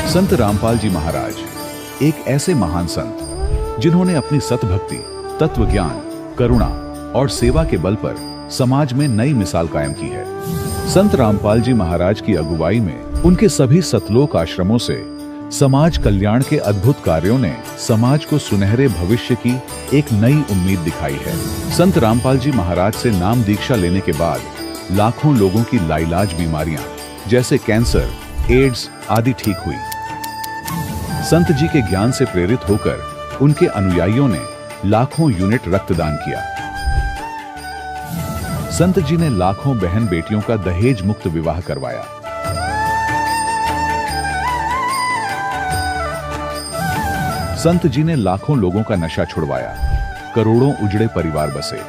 संत रामपाल जी महाराज एक ऐसे महान संत जिन्होंने अपनी सतभक्ति, तत्व ज्ञान, करुणा और सेवा के बल पर समाज में नई मिसाल कायम की है। संत रामपाल जी महाराज की अगुवाई में उनके सभी सतलोक आश्रमों से समाज कल्याण के अद्भुत कार्यों ने समाज को सुनहरे भविष्य की एक नई उम्मीद दिखाई है। संत रामपाल जी महाराज से नाम दीक्षा लेने के बाद लाखों लोगों की लाइलाज बीमारियां जैसे कैंसर, एड्स आदि ठीक हुई। संत जी के ज्ञान से प्रेरित होकर उनके अनुयायियों ने लाखों यूनिट रक्तदान किया। संत जी ने लाखों बहन बेटियों का दहेज मुक्त विवाह करवाया। संत जी ने लाखों लोगों का नशा छुड़वाया, करोड़ों उजड़े परिवार बसे।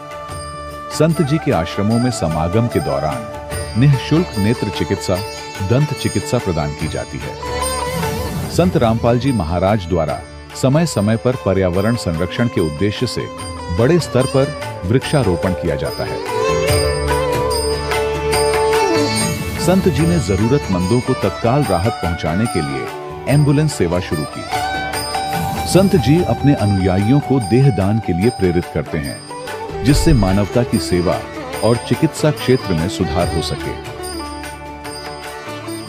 संत जी के आश्रमों में समागम के दौरान निःशुल्क नेत्र चिकित्सा, दंत चिकित्सा प्रदान की जाती है। संत रामपाल जी महाराज द्वारा समय समय पर पर्यावरण संरक्षण के उद्देश्य से बड़े स्तर पर वृक्षारोपण किया जाता है। संत जी ने जरूरतमंदों को तत्काल राहत पहुंचाने के लिए एम्बुलेंस सेवा शुरू की। संत जी अपने अनुयायियों को देहदान के लिए प्रेरित करते हैं, जिससे मानवता की सेवा और चिकित्सा क्षेत्र में सुधार हो सके।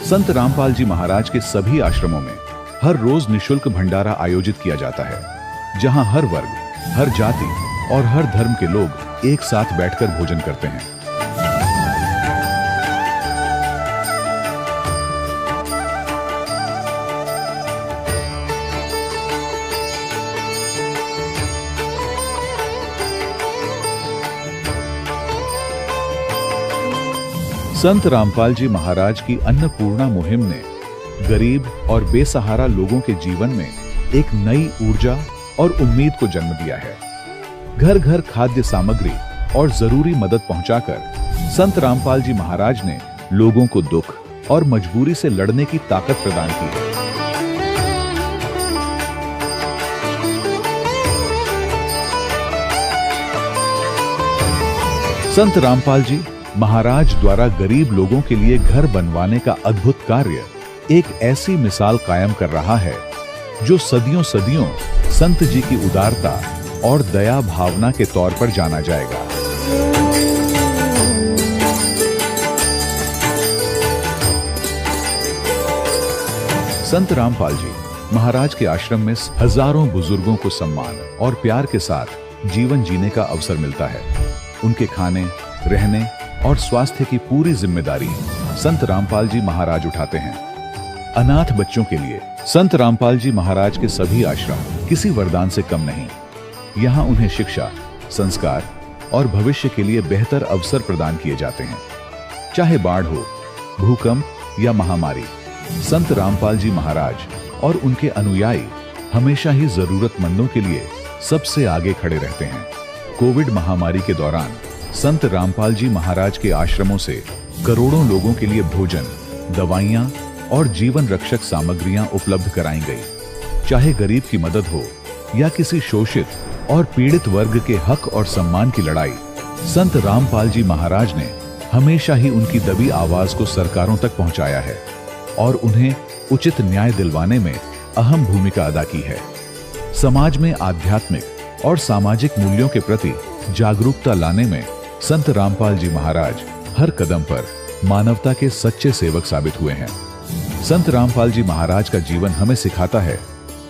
संत रामपाल जी महाराज के सभी आश्रमों में हर रोज निःशुल्क भंडारा आयोजित किया जाता है, जहां हर वर्ग, हर जाति और हर धर्म के लोग एक साथ बैठकर भोजन करते हैं। संत रामपाल जी महाराज की अन्नपूर्णा मुहिम ने गरीब और बेसहारा लोगों के जीवन में एक नई ऊर्जा और उम्मीद को जन्म दिया है। घर घर खाद्य सामग्री और जरूरी मदद पहुंचाकर संत रामपाल जी महाराज ने लोगों को दुख और मजबूरी से लड़ने की ताकत प्रदान की है। संत रामपाल जी महाराज द्वारा गरीब लोगों के लिए घर बनवाने का अद्भुत कार्य एक ऐसी मिसाल कायम कर रहा है जो सदियों सदियों संत जी की उदारता और दया भावना के तौर पर जाना जाएगा। संत रामपाल जी महाराज के आश्रम में हजारों बुजुर्गों को सम्मान और प्यार के साथ जीवन जीने का अवसर मिलता है। उनके खाने, रहने और स्वास्थ्य की पूरी जिम्मेदारी संत रामपाल जी महाराज उठाते हैं। अनाथ बच्चों के लिए संत रामपाल जी महाराज के सभी आश्रम किसी वरदान से कम नहीं। यहाँ उन्हें शिक्षा, संस्कार और भविष्य के लिए बेहतर अवसर प्रदान किए जाते हैं। चाहे बाढ़ हो, भूकंप या महामारी, संत रामपाल जी महाराज और उनके अनुयायी हमेशा ही जरूरतमंदों के लिए सबसे आगे खड़े रहते हैं। कोविड महामारी के दौरान संत रामपाल जी महाराज के आश्रमों से करोड़ों लोगों के लिए भोजन, दवाइयां और जीवन रक्षक सामग्रियां उपलब्ध कराई गई। चाहे गरीब की मदद हो या किसी शोषित और पीड़ित वर्ग के हक और सम्मान की लड़ाई, संत रामपाल जी महाराज ने हमेशा ही उनकी दबी आवाज को सरकारों तक पहुंचाया है और उन्हें उचित न्याय दिलवाने में अहम भूमिका अदा की है। समाज में आध्यात्मिक और सामाजिक मूल्यों के प्रति जागरूकता लाने में संत रामपाल जी महाराज हर कदम पर मानवता के सच्चे सेवक साबित हुए हैं। संत रामपाल जी महाराज का जीवन हमें सिखाता है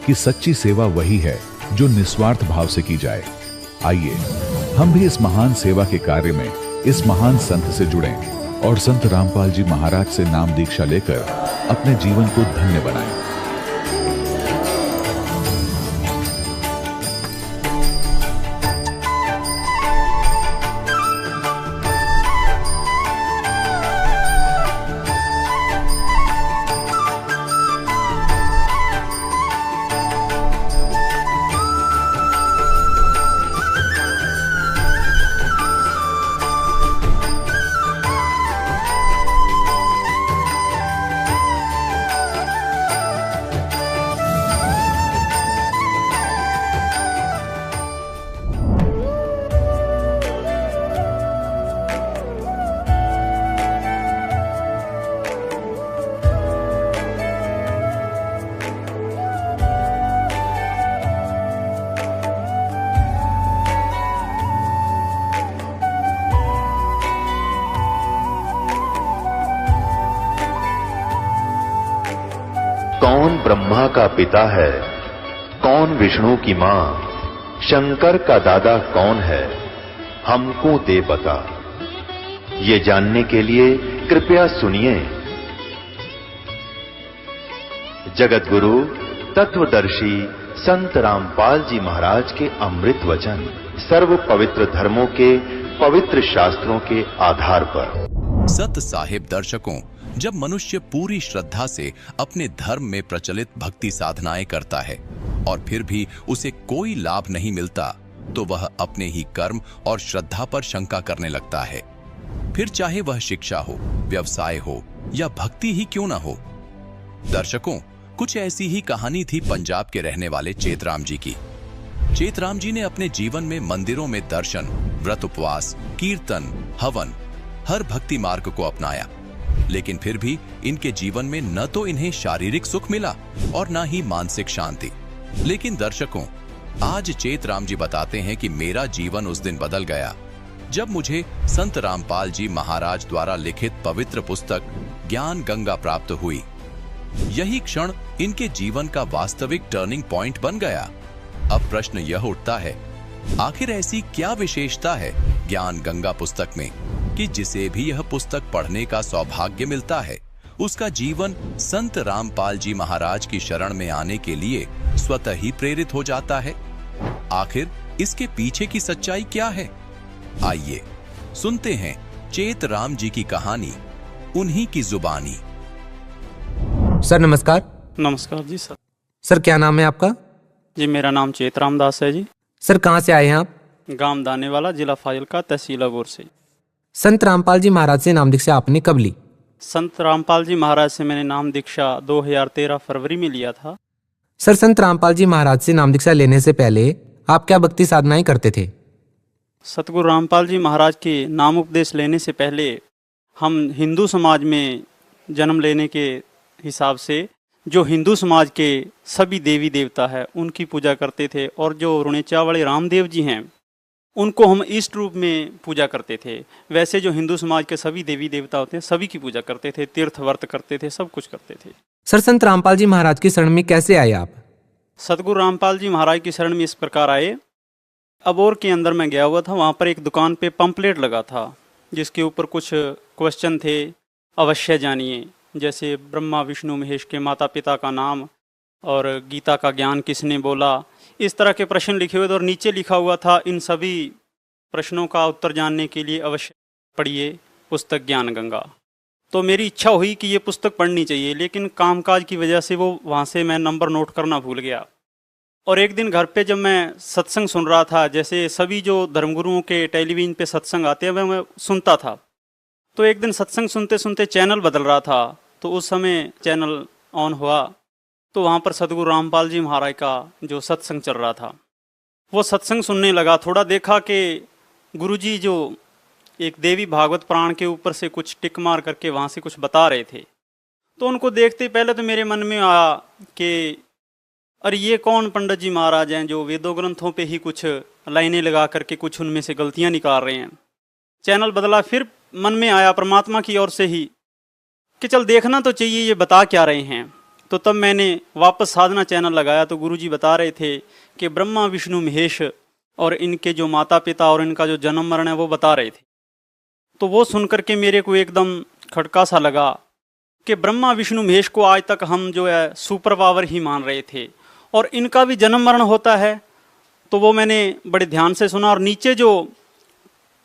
कि सच्ची सेवा वही है जो निस्वार्थ भाव से की जाए। आइए हम भी इस महान सेवा के कार्य में इस महान संत से जुड़ें और संत रामपाल जी महाराज से नाम दीक्षा लेकर अपने जीवन को धन्य बनाएं। कौन ब्रह्मा का पिता है, कौन विष्णु की मां, शंकर का दादा कौन है, हमको दे बता। ये जानने के लिए कृपया सुनिए। जगत गुरु तत्वदर्शी संत रामपाल जी महाराज के अमृत वचन सर्व पवित्र धर्मों के पवित्र शास्त्रों के आधार पर। सत साहिब दर्शकों, जब मनुष्य पूरी श्रद्धा से अपने धर्म में प्रचलित भक्ति साधनाएं करता है और फिर भी उसे कोई लाभ नहीं मिलता, तो वह अपने ही कर्म और श्रद्धा पर शंका करने लगता है। फिर चाहे वह शिक्षा हो, व्यवसाय हो या भक्ति ही क्यों ना हो। दर्शकों, कुछ ऐसी ही कहानी थी पंजाब के रहने वाले चेतराम जी की। चेतराम जी ने अपने जीवन में मंदिरों में दर्शन, व्रत, उपवास, कीर्तन, हवन, हर भक्ति मार्ग को अपनाया, लेकिन फिर भी इनके जीवन में न तो इन्हें शारीरिक सुख मिला और न ही मानसिक शांति। लेकिन दर्शकों, आज चेतराम जी बताते हैं कि मेरा जीवन उस दिन बदल गया जब मुझे संत रामपाल जी महाराज द्वारा लिखित पवित्र पुस्तक ज्ञान गंगा प्राप्त हुई। यही क्षण इनके जीवन का वास्तविक टर्निंग पॉइंट बन गया। अब प्रश्न यह उठता है, आखिर ऐसी क्या विशेषता है ज्ञान गंगा पुस्तक में कि जिसे भी यह पुस्तक पढ़ने का सौभाग्य मिलता है, उसका जीवन संत रामपाल जी महाराज की शरण में आने के लिए स्वतः ही प्रेरित हो जाता है। आखिर इसके पीछे की सच्चाई क्या है? आइए सुनते हैं चेतराम जी की कहानी, उन्हीं की जुबानी। सर नमस्कार। नमस्कार जी सर। सर क्या नाम है आपका? जी मेरा नाम चेतराम दास है जी। सर कहाँ से आए हैं आप? गांव दानेवाला, जिला फाजिलका, तहसील अबोर से। संत रामपाल जी महाराज से नाम दीक्षा आपने कब ली? संत रामपाल जी महाराज से मैंने नाम दीक्षा 2013 फरवरी में लिया था। सर संत रामपाल जी महाराज से नाम दीक्षा लेने से पहले आप क्या भक्ति साधनाएं करते थे? सतगुरु रामपाल जी महाराज के नाम उपदेश लेने से पहले हम हिंदू समाज में जन्म लेने के हिसाब से जो हिंदू समाज के सभी देवी देवता है उनकी पूजा करते थे, और जो रुणेचा वाले रामदेव जी हैं उनको हम इष्ट रूप में पूजा करते थे। वैसे जो हिंदू समाज के सभी देवी देवता होते हैं सभी की पूजा करते थे, तीर्थ व्रत करते थे, सब कुछ करते थे। सर संत रामपाल जी महाराज की शरण में कैसे आए आप? सतगुरु रामपाल जी महाराज की शरण में इस प्रकार आए। अबोर के अंदर मैं गया हुआ था, वहाँ पर एक दुकान पे पंपलेट लगा था जिसके ऊपर कुछ क्वेश्चन थे, अवश्य जानिए, जैसे ब्रह्मा विष्णु महेश के माता पिता का नाम और गीता का ज्ञान किसने बोला, इस तरह के प्रश्न लिखे हुए थे। और नीचे लिखा हुआ था, इन सभी प्रश्नों का उत्तर जानने के लिए अवश्य पढ़िए पुस्तक ज्ञान गंगा। तो मेरी इच्छा हुई कि ये पुस्तक पढ़नी चाहिए, लेकिन कामकाज की वजह से वो वहाँ से मैं नंबर नोट करना भूल गया। और एक दिन घर पे जब मैं सत्संग सुन रहा था, जैसे सभी जो धर्मगुरुओं के टेलीविजन पे सत्संग आते हैं मैं सुनता था, तो एक दिन सत्संग सुनते सुनते चैनल बदल रहा था, तो उस समय चैनल ऑन हुआ तो वहाँ पर सतगुरु रामपाल जी महाराज का जो सत्संग चल रहा था वो सत्संग सुनने लगा। थोड़ा देखा कि गुरुजी जो एक देवी भागवत पुराण के ऊपर से कुछ टिक मार करके वहाँ से कुछ बता रहे थे, तो उनको देखते पहले तो मेरे मन में आया कि अरे ये कौन पंडित जी महाराज हैं जो वेदों ग्रंथों पे ही कुछ लाइनें लगा करके कुछ उनमें से गलतियाँ निकाल रहे हैं। चैनल बदला, फिर मन में आया परमात्मा की ओर से ही कि चल देखना तो चाहिए ये बता क्या रहे हैं। तो तब मैंने वापस साधना चैनल लगाया तो गुरुजी बता रहे थे कि ब्रह्मा विष्णु महेश और इनके जो माता पिता और इनका जो जन्म मरण है वो बता रहे थे। तो वो सुन करके मेरे को एकदम खटका सा लगा कि ब्रह्मा विष्णु महेश को आज तक हम जो है सुपर पावर ही मान रहे थे और इनका भी जन्म मरण होता है। तो वो मैंने बड़े ध्यान से सुना, और नीचे जो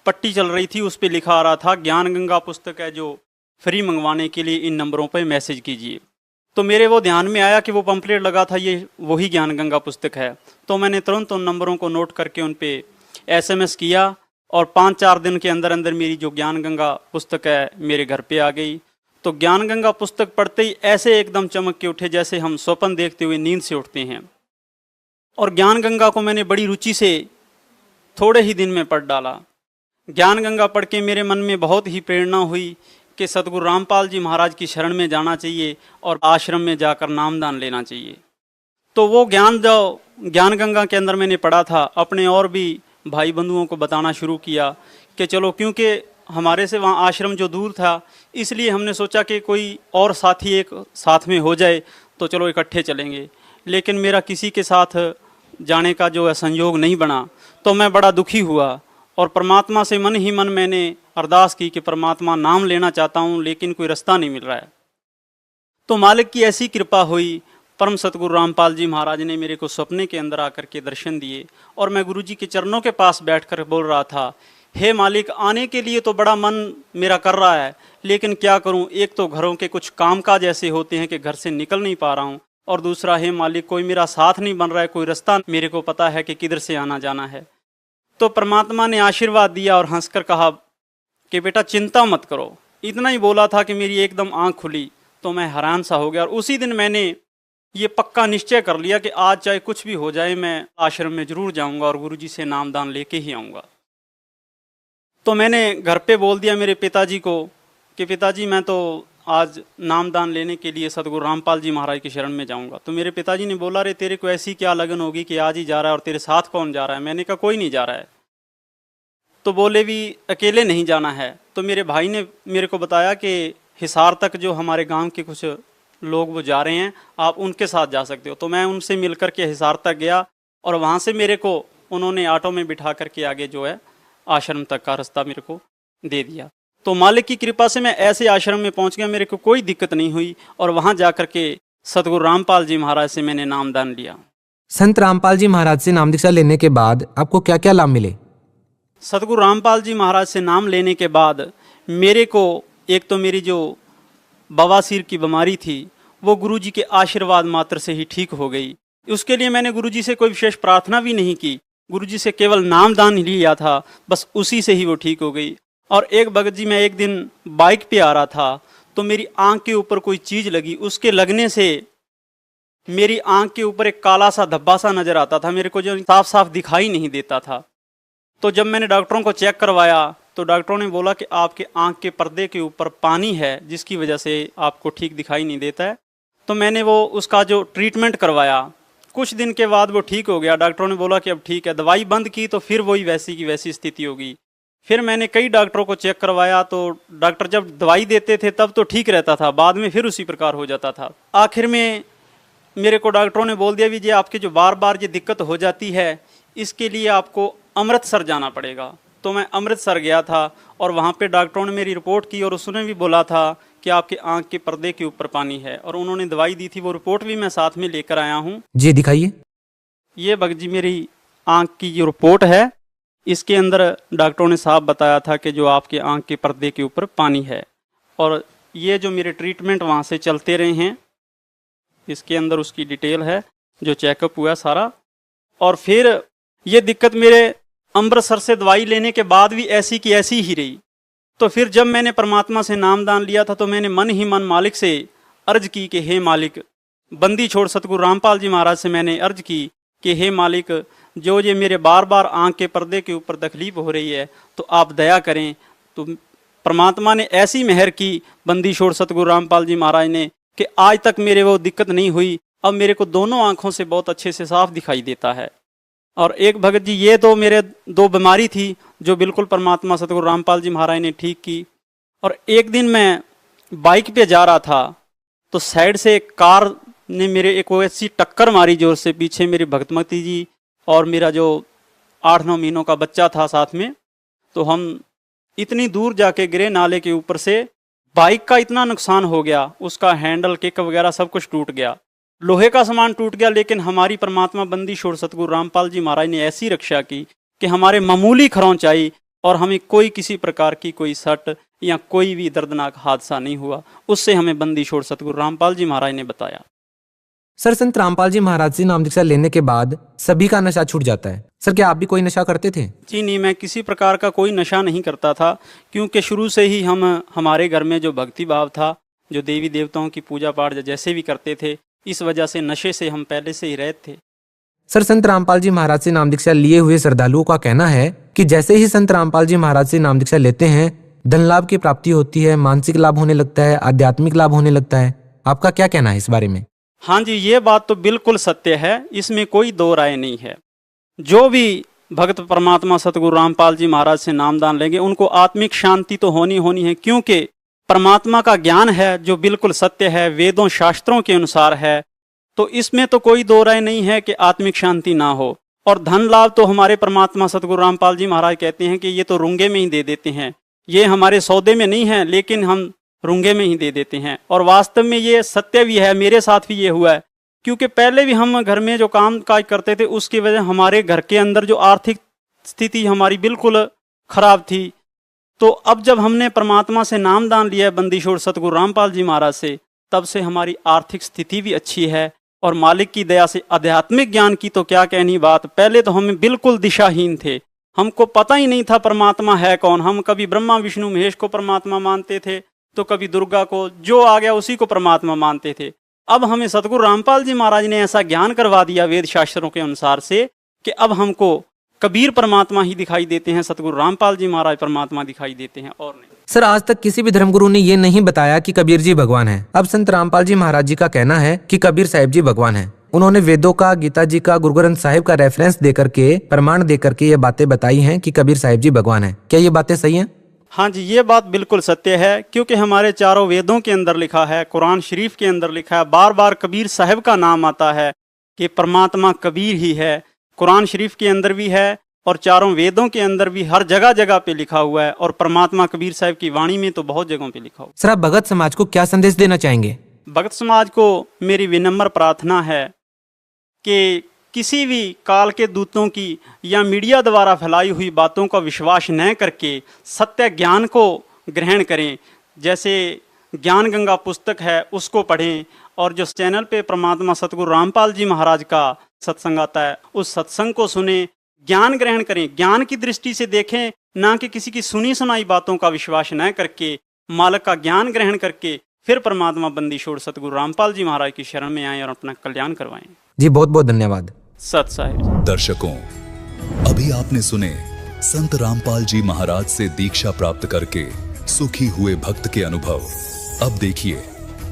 पट्टी चल रही थी उस पर लिखा आ रहा था, ज्ञान गंगा पुस्तक है जो फ्री मंगवाने के लिए इन नंबरों पर मैसेज कीजिए। तो मेरे वो ध्यान में आया कि वो पंपलेट लगा था, ये वही ज्ञान गंगा पुस्तक है। तो मैंने तुरंत उन नंबरों को नोट करके उन पे SMS किया, और 5-4 दिन के अंदर अंदर मेरी जो ज्ञान गंगा पुस्तक है मेरे घर पे आ गई। तो ज्ञान गंगा पुस्तक पढ़ते ही ऐसे एकदम चमक के उठे जैसे हम स्वप्न देखते हुए नींद से उठते हैं। और ज्ञान गंगा को मैंने बड़ी रुचि से थोड़े ही दिन में पढ़ डाला। ज्ञान गंगा पढ़ के मेरे मन में बहुत ही प्रेरणा हुई कि सतगुरु रामपाल जी महाराज की शरण में जाना चाहिए और आश्रम में जाकर नामदान लेना चाहिए। तो वो ज्ञान जो ज्ञान गंगा के अंदर मैंने पढ़ा था, अपने और भी भाई बंधुओं को बताना शुरू किया कि चलो, क्योंकि हमारे से वहाँ आश्रम जो दूर था, इसलिए हमने सोचा कि कोई और साथी एक साथ में हो जाए तो चलो इकट्ठे चलेंगे। लेकिन मेरा किसी के साथ जाने का जो है संयोग नहीं बना, तो मैं बड़ा दुखी हुआ और परमात्मा से मन ही मन मैंने अरदास की कि परमात्मा नाम लेना चाहता हूँ लेकिन कोई रास्ता नहीं मिल रहा है। तो मालिक की ऐसी कृपा हुई, परम सतगुरु रामपाल जी महाराज ने मेरे को सपने के अंदर आकर के दर्शन दिए और मैं गुरु जी के चरणों के पास बैठकर बोल रहा था, हे मालिक, आने के लिए तो बड़ा मन मेरा कर रहा है, लेकिन क्या करूं, एक तो घरों के कुछ कामकाज ऐसे होते हैं कि घर से निकल नहीं पा रहा हूं, और दूसरा, हे मालिक, कोई मेरा साथ नहीं बन रहा है, कोई रास्ता मेरे को पता है कि किधर से आना जाना है। तो परमात्मा ने आशीर्वाद दिया और हंसकर कहा कि बेटा चिंता मत करो। इतना ही बोला था कि मेरी एकदम आंख खुली, तो मैं हैरान सा हो गया और उसी दिन मैंने ये पक्का निश्चय कर लिया कि आज चाहे कुछ भी हो जाए मैं आश्रम में जरूर जाऊंगा और गुरुजी से नामदान लेके ही आऊँगा। तो मैंने घर पे बोल दिया मेरे पिताजी को कि पिताजी मैं तो आज नामदान लेने के लिए सतगुरु रामपाल जी महाराज की शरण में जाऊंगा। तो मेरे पिताजी ने बोला, रे तेरे को ऐसी क्या लगन होगी कि आज ही जा रहा है और तेरे साथ कौन जा रहा है? मैंने कहा कोई नहीं जा रहा है। तो बोले भी अकेले नहीं जाना है। तो मेरे भाई ने मेरे को बताया कि हिसार तक जो हमारे गांव के कुछ लोग वो जा रहे हैं, आप उनके साथ जा सकते हो। तो मैं उनसे मिल कर के हिसार तक गया और वहाँ से मेरे को उन्होंने ऑटो में बिठा करके आगे जो है आश्रम तक का रास्ता मेरे को दे दिया। तो मालिक की कृपा से मैं ऐसे आश्रम में पहुंच गया, मेरे को कोई दिक्कत नहीं हुई और वहां जाकर के सतगुरु रामपाल जी महाराज से मैंने नामदान लिया। संत रामपाल जी महाराज से नाम दीक्षा लेने के बाद आपको क्या क्या लाभ मिले? सतगुरु रामपाल जी महाराज से नाम लेने के बाद मेरे को एक तो मेरी जो बवासीर की बीमारी थी वो गुरुजी के आशीर्वाद मात्र से ही ठीक हो गई। उसके लिए मैंने गुरुजी से कोई विशेष प्रार्थना भी नहीं की, गुरुजी से केवल नामदान ही लिया था, बस उसी से ही वो ठीक हो गई। और एक भगत जी, मैं एक दिन बाइक पे आ रहा था तो मेरी आंख के ऊपर कोई चीज लगी, उसके लगने से मेरी आंख के ऊपर एक काला सा धब्बा सा नजर आता था, मेरे को जो साफ साफ दिखाई नहीं देता था। तो जब मैंने डॉक्टरों को चेक करवाया तो डॉक्टरों ने बोला कि आपके आंख के पर्दे के ऊपर पानी है जिसकी वजह से आपको ठीक दिखाई नहीं देता है। तो मैंने वो उसका जो ट्रीटमेंट करवाया, कुछ दिन के बाद वो ठीक हो गया। डॉक्टरों ने बोला कि अब ठीक है, दवाई बंद की तो फिर वही वैसी की वैसी स्थिति होगी। फिर मैंने कई डॉक्टरों को चेक करवाया तो डॉक्टर जब दवाई देते थे तब तो ठीक रहता था, बाद में फिर उसी प्रकार हो जाता था। आखिर में मेरे को डॉक्टरों ने बोल दिया भी, ये आपके जो बार बार ये दिक्कत हो जाती है इसके लिए आपको अमृतसर जाना पड़ेगा। तो मैं अमृतसर गया था और वहाँ पे डॉक्टरों ने मेरी रिपोर्ट की और उसने भी बोला था कि आपके आंख के पर्दे के ऊपर पानी है और उन्होंने दवाई दी थी, वो रिपोर्ट भी मैं साथ में लेकर आया हूँ। जी दिखाइए। ये भगत जी मेरी आंख की जो रिपोर्ट है, इसके अंदर डॉक्टरों ने साफ बताया था कि जो आपके आंख के पर्दे के ऊपर पानी है। और ये जो मेरे ट्रीटमेंट वहाँ से चलते रहे हैं, इसके अंदर उसकी डिटेल है, जो चेकअप हुआ सारा। और फिर ये दिक्कत मेरे अमृतसर से दवाई लेने के बाद भी ऐसी की ऐसी ही रही। तो फिर जब मैंने परमात्मा से नामदान लिया था तो मैंने मन ही मन मालिक से अर्ज की कि हे मालिक, बंदी छोड़ सतगुरु रामपाल जी महाराज से मैंने अर्ज की कि हे मालिक, जो ये मेरे बार बार आंख के पर्दे के ऊपर तकलीफ हो रही है तो आप दया करें। तो परमात्मा ने ऐसी मेहर की बंदी छोड़ सतगुरु रामपाल जी महाराज ने कि आज तक मेरे वो दिक्कत नहीं हुई। अब मेरे को दोनों आंखों से बहुत अच्छे से साफ दिखाई देता है। और एक भगत जी, ये तो मेरे दो बीमारी थी जो बिल्कुल परमात्मा सतगुरु रामपाल जी महाराज ने ठीक की। और एक दिन मैं बाइक पे जा रहा था तो साइड से एक कार ने मेरे एक ऐसी टक्कर मारी जोर से, पीछे मेरी भगतमती जी और मेरा जो 8-9 महीनों का बच्चा था साथ में। तो हम इतनी दूर जाके गिरे नाले के ऊपर से, बाइक का इतना नुकसान हो गया, उसका हैंडल किक वगैरह सब कुछ टूट गया, लोहे का सामान टूट गया। लेकिन हमारी परमात्मा बंदी छोड़ सतगुरु रामपाल जी महाराज ने ऐसी रक्षा की कि हमारे मामूली खरोंच आई और हमें कोई किसी प्रकार की कोई सट या कोई भी दर्दनाक हादसा नहीं हुआ। उससे हमें बंदी छोड़ सतगुरु रामपाल जी महाराज ने बताया। सर, संत रामपाल जी महाराज से नाम दीक्षा लेने के बाद सभी का नशा छूट जाता है। सर, क्या आप भी कोई नशा करते थे? जी नहीं, मैं किसी प्रकार का कोई नशा नहीं करता था, क्योंकि शुरू से ही हमारे घर में जो भक्ति भाव था, जो देवी देवताओं की पूजा पाठ जैसे भी करते थे, इस वजह से नशे से हम पहले से ही रहित थे। सर, संत रामपाल जी महाराज से नाम दीक्षा लिए हुए श्रद्धालुओं का कहना है कि जैसे ही संत रामपाल जी महाराज से नाम दीक्षा लेते हैं, धन लाभ की प्राप्ति होती है, मानसिक लाभ होने लगता है, आध्यात्मिक लाभ होने लगता है। आपका क्या कहना है इस बारे में? हाँ जी, ये बात तो बिल्कुल सत्य है, इसमें कोई दो राय नहीं है। जो भी भक्त परमात्मा सतगुरु रामपाल जी महाराज से नामदान लेंगे उनको आत्मिक शांति तो होनी है, क्योंकि परमात्मा का ज्ञान है जो बिल्कुल सत्य है, वेदों शास्त्रों के अनुसार है, तो इसमें तो कोई दो राय नहीं है कि आत्मिक शांति ना हो। और धन लाभ तो हमारे परमात्मा सतगुरु रामपाल जी महाराज कहते हैं कि ये तो रुंगे में ही दे देते हैं, ये हमारे सौदे में नहीं है, लेकिन हम रुंगे में ही दे देते हैं। और वास्तव में ये सत्य भी है, मेरे साथ भी ये हुआ है। क्योंकि पहले भी हम घर में जो काम काज करते थे उसकी वजह हमारे घर के अंदर जो आर्थिक स्थिति हमारी बिल्कुल खराब थी। तो अब जब हमने परमात्मा से नाम दान लिया है बंदीछोड़ सतगुरु रामपाल जी महाराज से, तब से हमारी आर्थिक स्थिति भी अच्छी है। और मालिक की दया से आध्यात्मिक ज्ञान की तो क्या कहनी बात। पहले तो हम बिल्कुल दिशाहीन थे, हमको पता ही नहीं था परमात्मा है कौन। हम कभी ब्रह्मा विष्णु महेश को परमात्मा मानते थे, तो कभी दुर्गा को, जो आ गया उसी को परमात्मा मानते थे। अब हमें सतगुरु रामपाल जी महाराज ने ऐसा ज्ञान करवा दिया वेद शास्त्रों के अनुसार से कि अब हमको कबीर परमात्मा ही दिखाई देते हैं, सतगुरु रामपाल जी महाराज परमात्मा दिखाई देते हैं, और नहीं। सर, आज तक किसी भी धर्मगुरु ने ये नहीं बताया कि कबीर जी भगवान है। अब संत रामपाल जी महाराज जी का कहना है कि कबीर साहिब जी भगवान है। उन्होंने वेदों का, गीता जी का, गुरु ग्रंथ साहिब का रेफरेंस देकर के, प्रमाण देकर के ये बातें बताई हैं कि कबीर साहिब जी भगवान है। क्या ये बातें सही हैं? हाँ जी, ये बात बिल्कुल सत्य है। क्योंकि हमारे चारों वेदों के अंदर लिखा है, कुरान शरीफ के अंदर लिखा है, बार बार कबीर साहिब का नाम आता है कि परमात्मा कबीर ही है। कुरान शरीफ के अंदर भी है और चारों वेदों के अंदर भी हर जगह जगह पे लिखा हुआ है। और परमात्मा कबीर साहिब की वाणी में तो बहुत जगहों पे लिखा हुआ। सर, आप भगत समाज को क्या संदेश देना चाहेंगे? भगत समाज को मेरी विनम्र प्रार्थना है कि किसी भी काल के दूतों की या मीडिया द्वारा फैलाई हुई बातों का विश्वास न करके सत्य ज्ञान को ग्रहण करें। जैसे ज्ञान गंगा पुस्तक है उसको पढ़ें, और जो चैनल पे परमात्मा सतगुरु रामपाल जी महाराज का सत्संग आता है उस सत्संग को सुने, ज्ञान ग्रहण करें, ज्ञान की दृष्टि से देखें, ना कि किसी की सुनी सुनाई बातों का विश्वास न करके मालिक का ज्ञान ग्रहण करके फिर परमात्मा बंदीछोड़ सतगुरु रामपाल जी महाराज की शरण में आएं और अपना कल्याण करवाएं। जी, बहुत बहुत धन्यवाद। सत साहिब। दर्शकों, अभी आपने सुने संत रामपाल जी महाराज से दीक्षा प्राप्त करके सुखी हुए भक्त के अनुभव। अब देखिए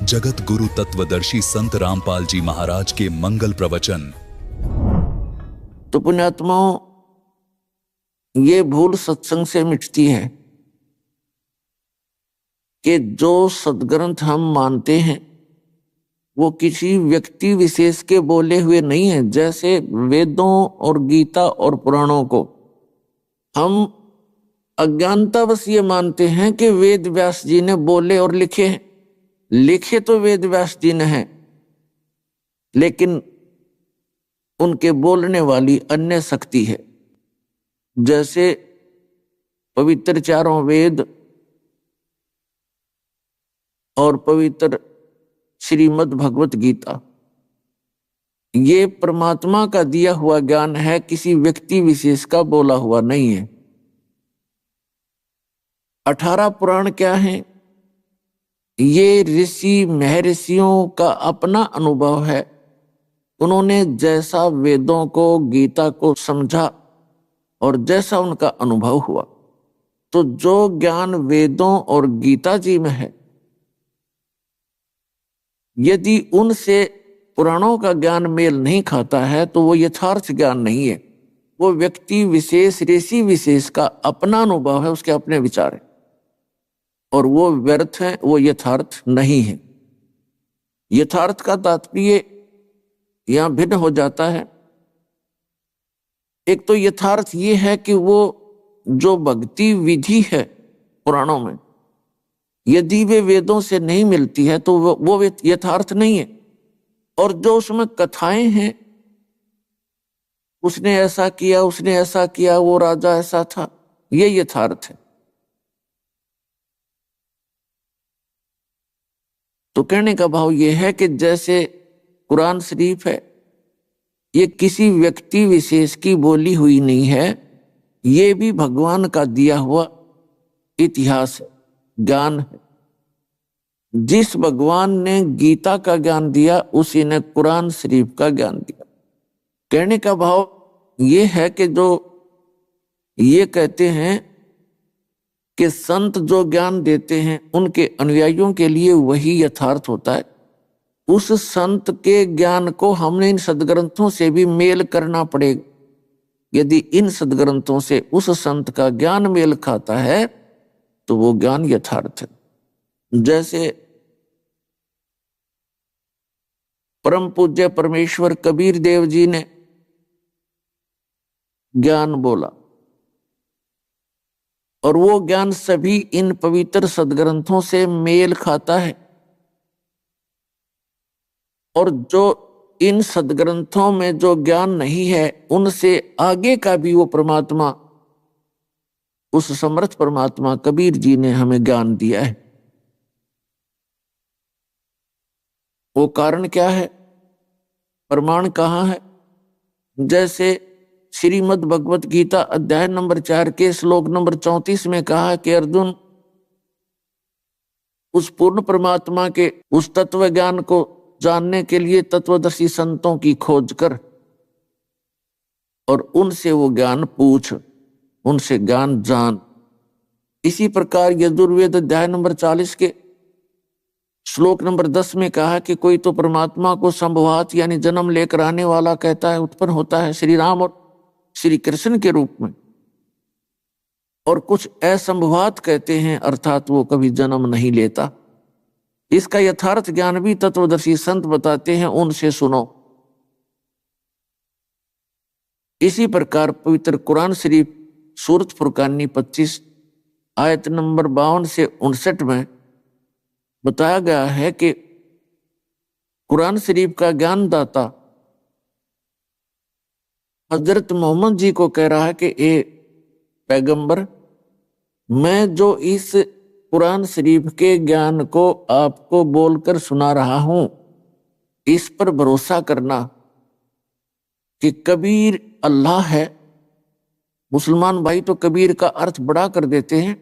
जगत गुरु तत्वदर्शी संत रामपाल जी महाराज के मंगल प्रवचन। तो पुण्यात्माओं, ये भूल सत्संग से मिटती है कि जो सदग्रंथ हम मानते हैं वो किसी व्यक्ति विशेष के बोले हुए नहीं है। जैसे वेदों और गीता और पुराणों को हम अज्ञानतावश ये मानते हैं कि वेद व्यास जी ने बोले और लिखे हैं। लिखे तो वेद व्यास जी ने हैं, लेकिन उनके बोलने वाली अन्य शक्ति है। जैसे पवित्र चारों वेद और पवित्र श्रीमद् भगवत गीता, ये परमात्मा का दिया हुआ ज्ञान है, किसी व्यक्ति विशेष का बोला हुआ नहीं है। 18 पुराण क्या है? ये ऋषि महर्षियों का अपना अनुभव है। उन्होंने जैसा वेदों को, गीता को समझा और जैसा उनका अनुभव हुआ, तो जो ज्ञान वेदों और गीता जी में है, यदि उनसे पुराणों का ज्ञान मेल नहीं खाता है तो वो यथार्थ ज्ञान नहीं है। वो व्यक्ति विशेष, ऋषि विशेष का अपना अनुभव है, उसके अपने विचार है, और वो व्यर्थ है, वो यथार्थ नहीं है। यथार्थ का तात्पर्य यहां भिन्न हो जाता है। एक तो यथार्थ ये है कि वो जो भक्ति विधि है पुराणों में, यदि वे वेदों से नहीं मिलती है तो वो यथार्थ नहीं है। और जो उसमें कथाएं हैं, उसने ऐसा किया, उसने ऐसा किया, वो राजा ऐसा था, ये यथार्थ है। तो कहने का भाव ये है कि जैसे कुरान शरीफ है, ये किसी व्यक्ति विशेष की बोली हुई नहीं है, ये भी भगवान का दिया हुआ इतिहास है, ज्ञान है। जिस भगवान ने गीता का ज्ञान दिया उसी ने कुरान शरीफ का ज्ञान दिया। कहने का भाव ये है कि जो ये कहते हैं कि संत जो ज्ञान देते हैं उनके अनुयायियों के लिए वही यथार्थ होता है, उस संत के ज्ञान को हमने इन सदग्रंथों से भी मेल करना पड़ेगा। यदि इन सदग्रंथों से उस संत का ज्ञान मेल खाता है तो वो ज्ञान यथार्थ है। जैसे परम पूज्य परमेश्वर कबीर देव जी ने ज्ञान बोला, और वो ज्ञान सभी इन पवित्र सदग्रंथों से मेल खाता है। और जो इन सदग्रंथों में जो ज्ञान नहीं है, उनसे आगे का भी वो परमात्मा, उस समर्थ परमात्मा कबीर जी ने हमें ज्ञान दिया है। वो कारण क्या है, प्रमाण कहाँ है? जैसे श्रीमद् भगवत गीता अध्याय नंबर 4 के श्लोक नंबर 34 में कहा कि अर्जुन, उस पूर्ण परमात्मा के उस तत्व ज्ञान को जानने के लिए तत्वदर्शी संतों की खोज कर और उनसे वो ज्ञान पूछ, उनसे ज्ञान जान। इसी प्रकार यजुर्वेद अध्याय नंबर 40 के श्लोक नंबर 10 में कहा कि कोई तो परमात्मा को संभवात यानी जन्म लेकर आने वाला कहता है, उत्पन्न होता है श्री राम और श्री कृष्ण के रूप में, और कुछ असंभवात कहते हैं, अर्थात वो कभी जन्म नहीं लेता। इसका यथार्थ ज्ञान भी तत्वदर्शी संत बताते हैं, उनसे सुनो। इसी प्रकार पवित्र कुरान शरीफ सूरत फुरकानी 25 आयत नंबर 52 से 59 में बताया गया है कि कुरान शरीफ का ज्ञानदाता हजरत मोहम्मद जी को कह रहा है कि ए पैगंबर, मैं जो इस कुरान शरीफ के ज्ञान को आपको बोलकर सुना रहा हूं, इस पर भरोसा करना कि कबीर अल्लाह है। मुसलमान भाई तो कबीर का अर्थ बड़ा कर देते हैं,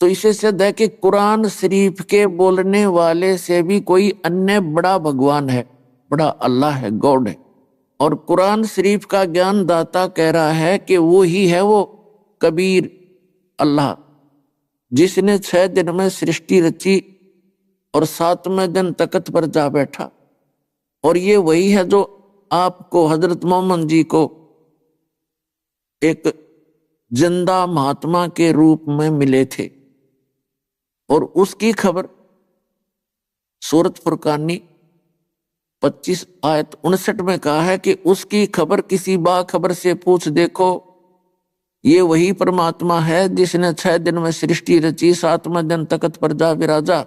तो इसे सिद्ध है कि कुरान शरीफ के बोलने वाले से भी कोई अन्य बड़ा भगवान है, बड़ा अल्लाह है, गॉड है। और कुरान शरीफ का ज्ञान दाता कह रहा है कि वो ही है वो कबीर अल्लाह, जिसने 6 दिन में सृष्टि रची और 7वें दिन तख्त पर जा बैठा। और ये वही है जो आपको हजरत मोहम्मद जी को एक जिंदा महात्मा के रूप में मिले थे। और उसकी खबर सूरत फुरकानी 25 आयत 59 में कहा है कि उसकी खबर किसी बाखबर से पूछ देखो, ये वही परमात्मा है जिसने 6 दिन में सृष्टि रची, 7वें दिन तख्त पर जा विराजा।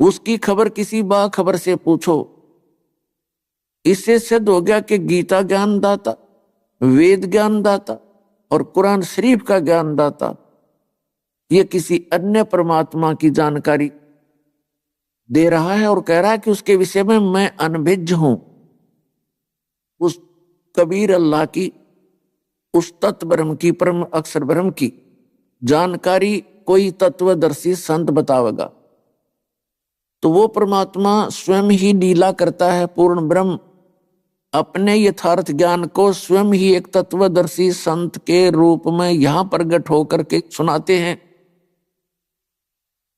उसकी खबर किसी बाखबर से पूछो। इससे सिद्ध हो गया कि गीता ज्ञानदाता, वेद ज्ञानदाता और कुरान शरीफ का ज्ञानदाता ये किसी अन्य परमात्मा की जानकारी दे रहा है और कह रहा है कि उसके विषय में मैं अनभिज्ञ हूं। उस कबीर अल्लाह की, उस तत्व ब्रह्म की, परम अक्षर ब्रह्म की जानकारी कोई तत्वदर्शी संत बतावेगा तो वो परमात्मा स्वयं ही लीला करता है। पूर्ण ब्रह्म अपने यथार्थ ज्ञान को स्वयं ही एक तत्वदर्शी संत के रूप में यहां प्रकट होकर के सुनाते हैं।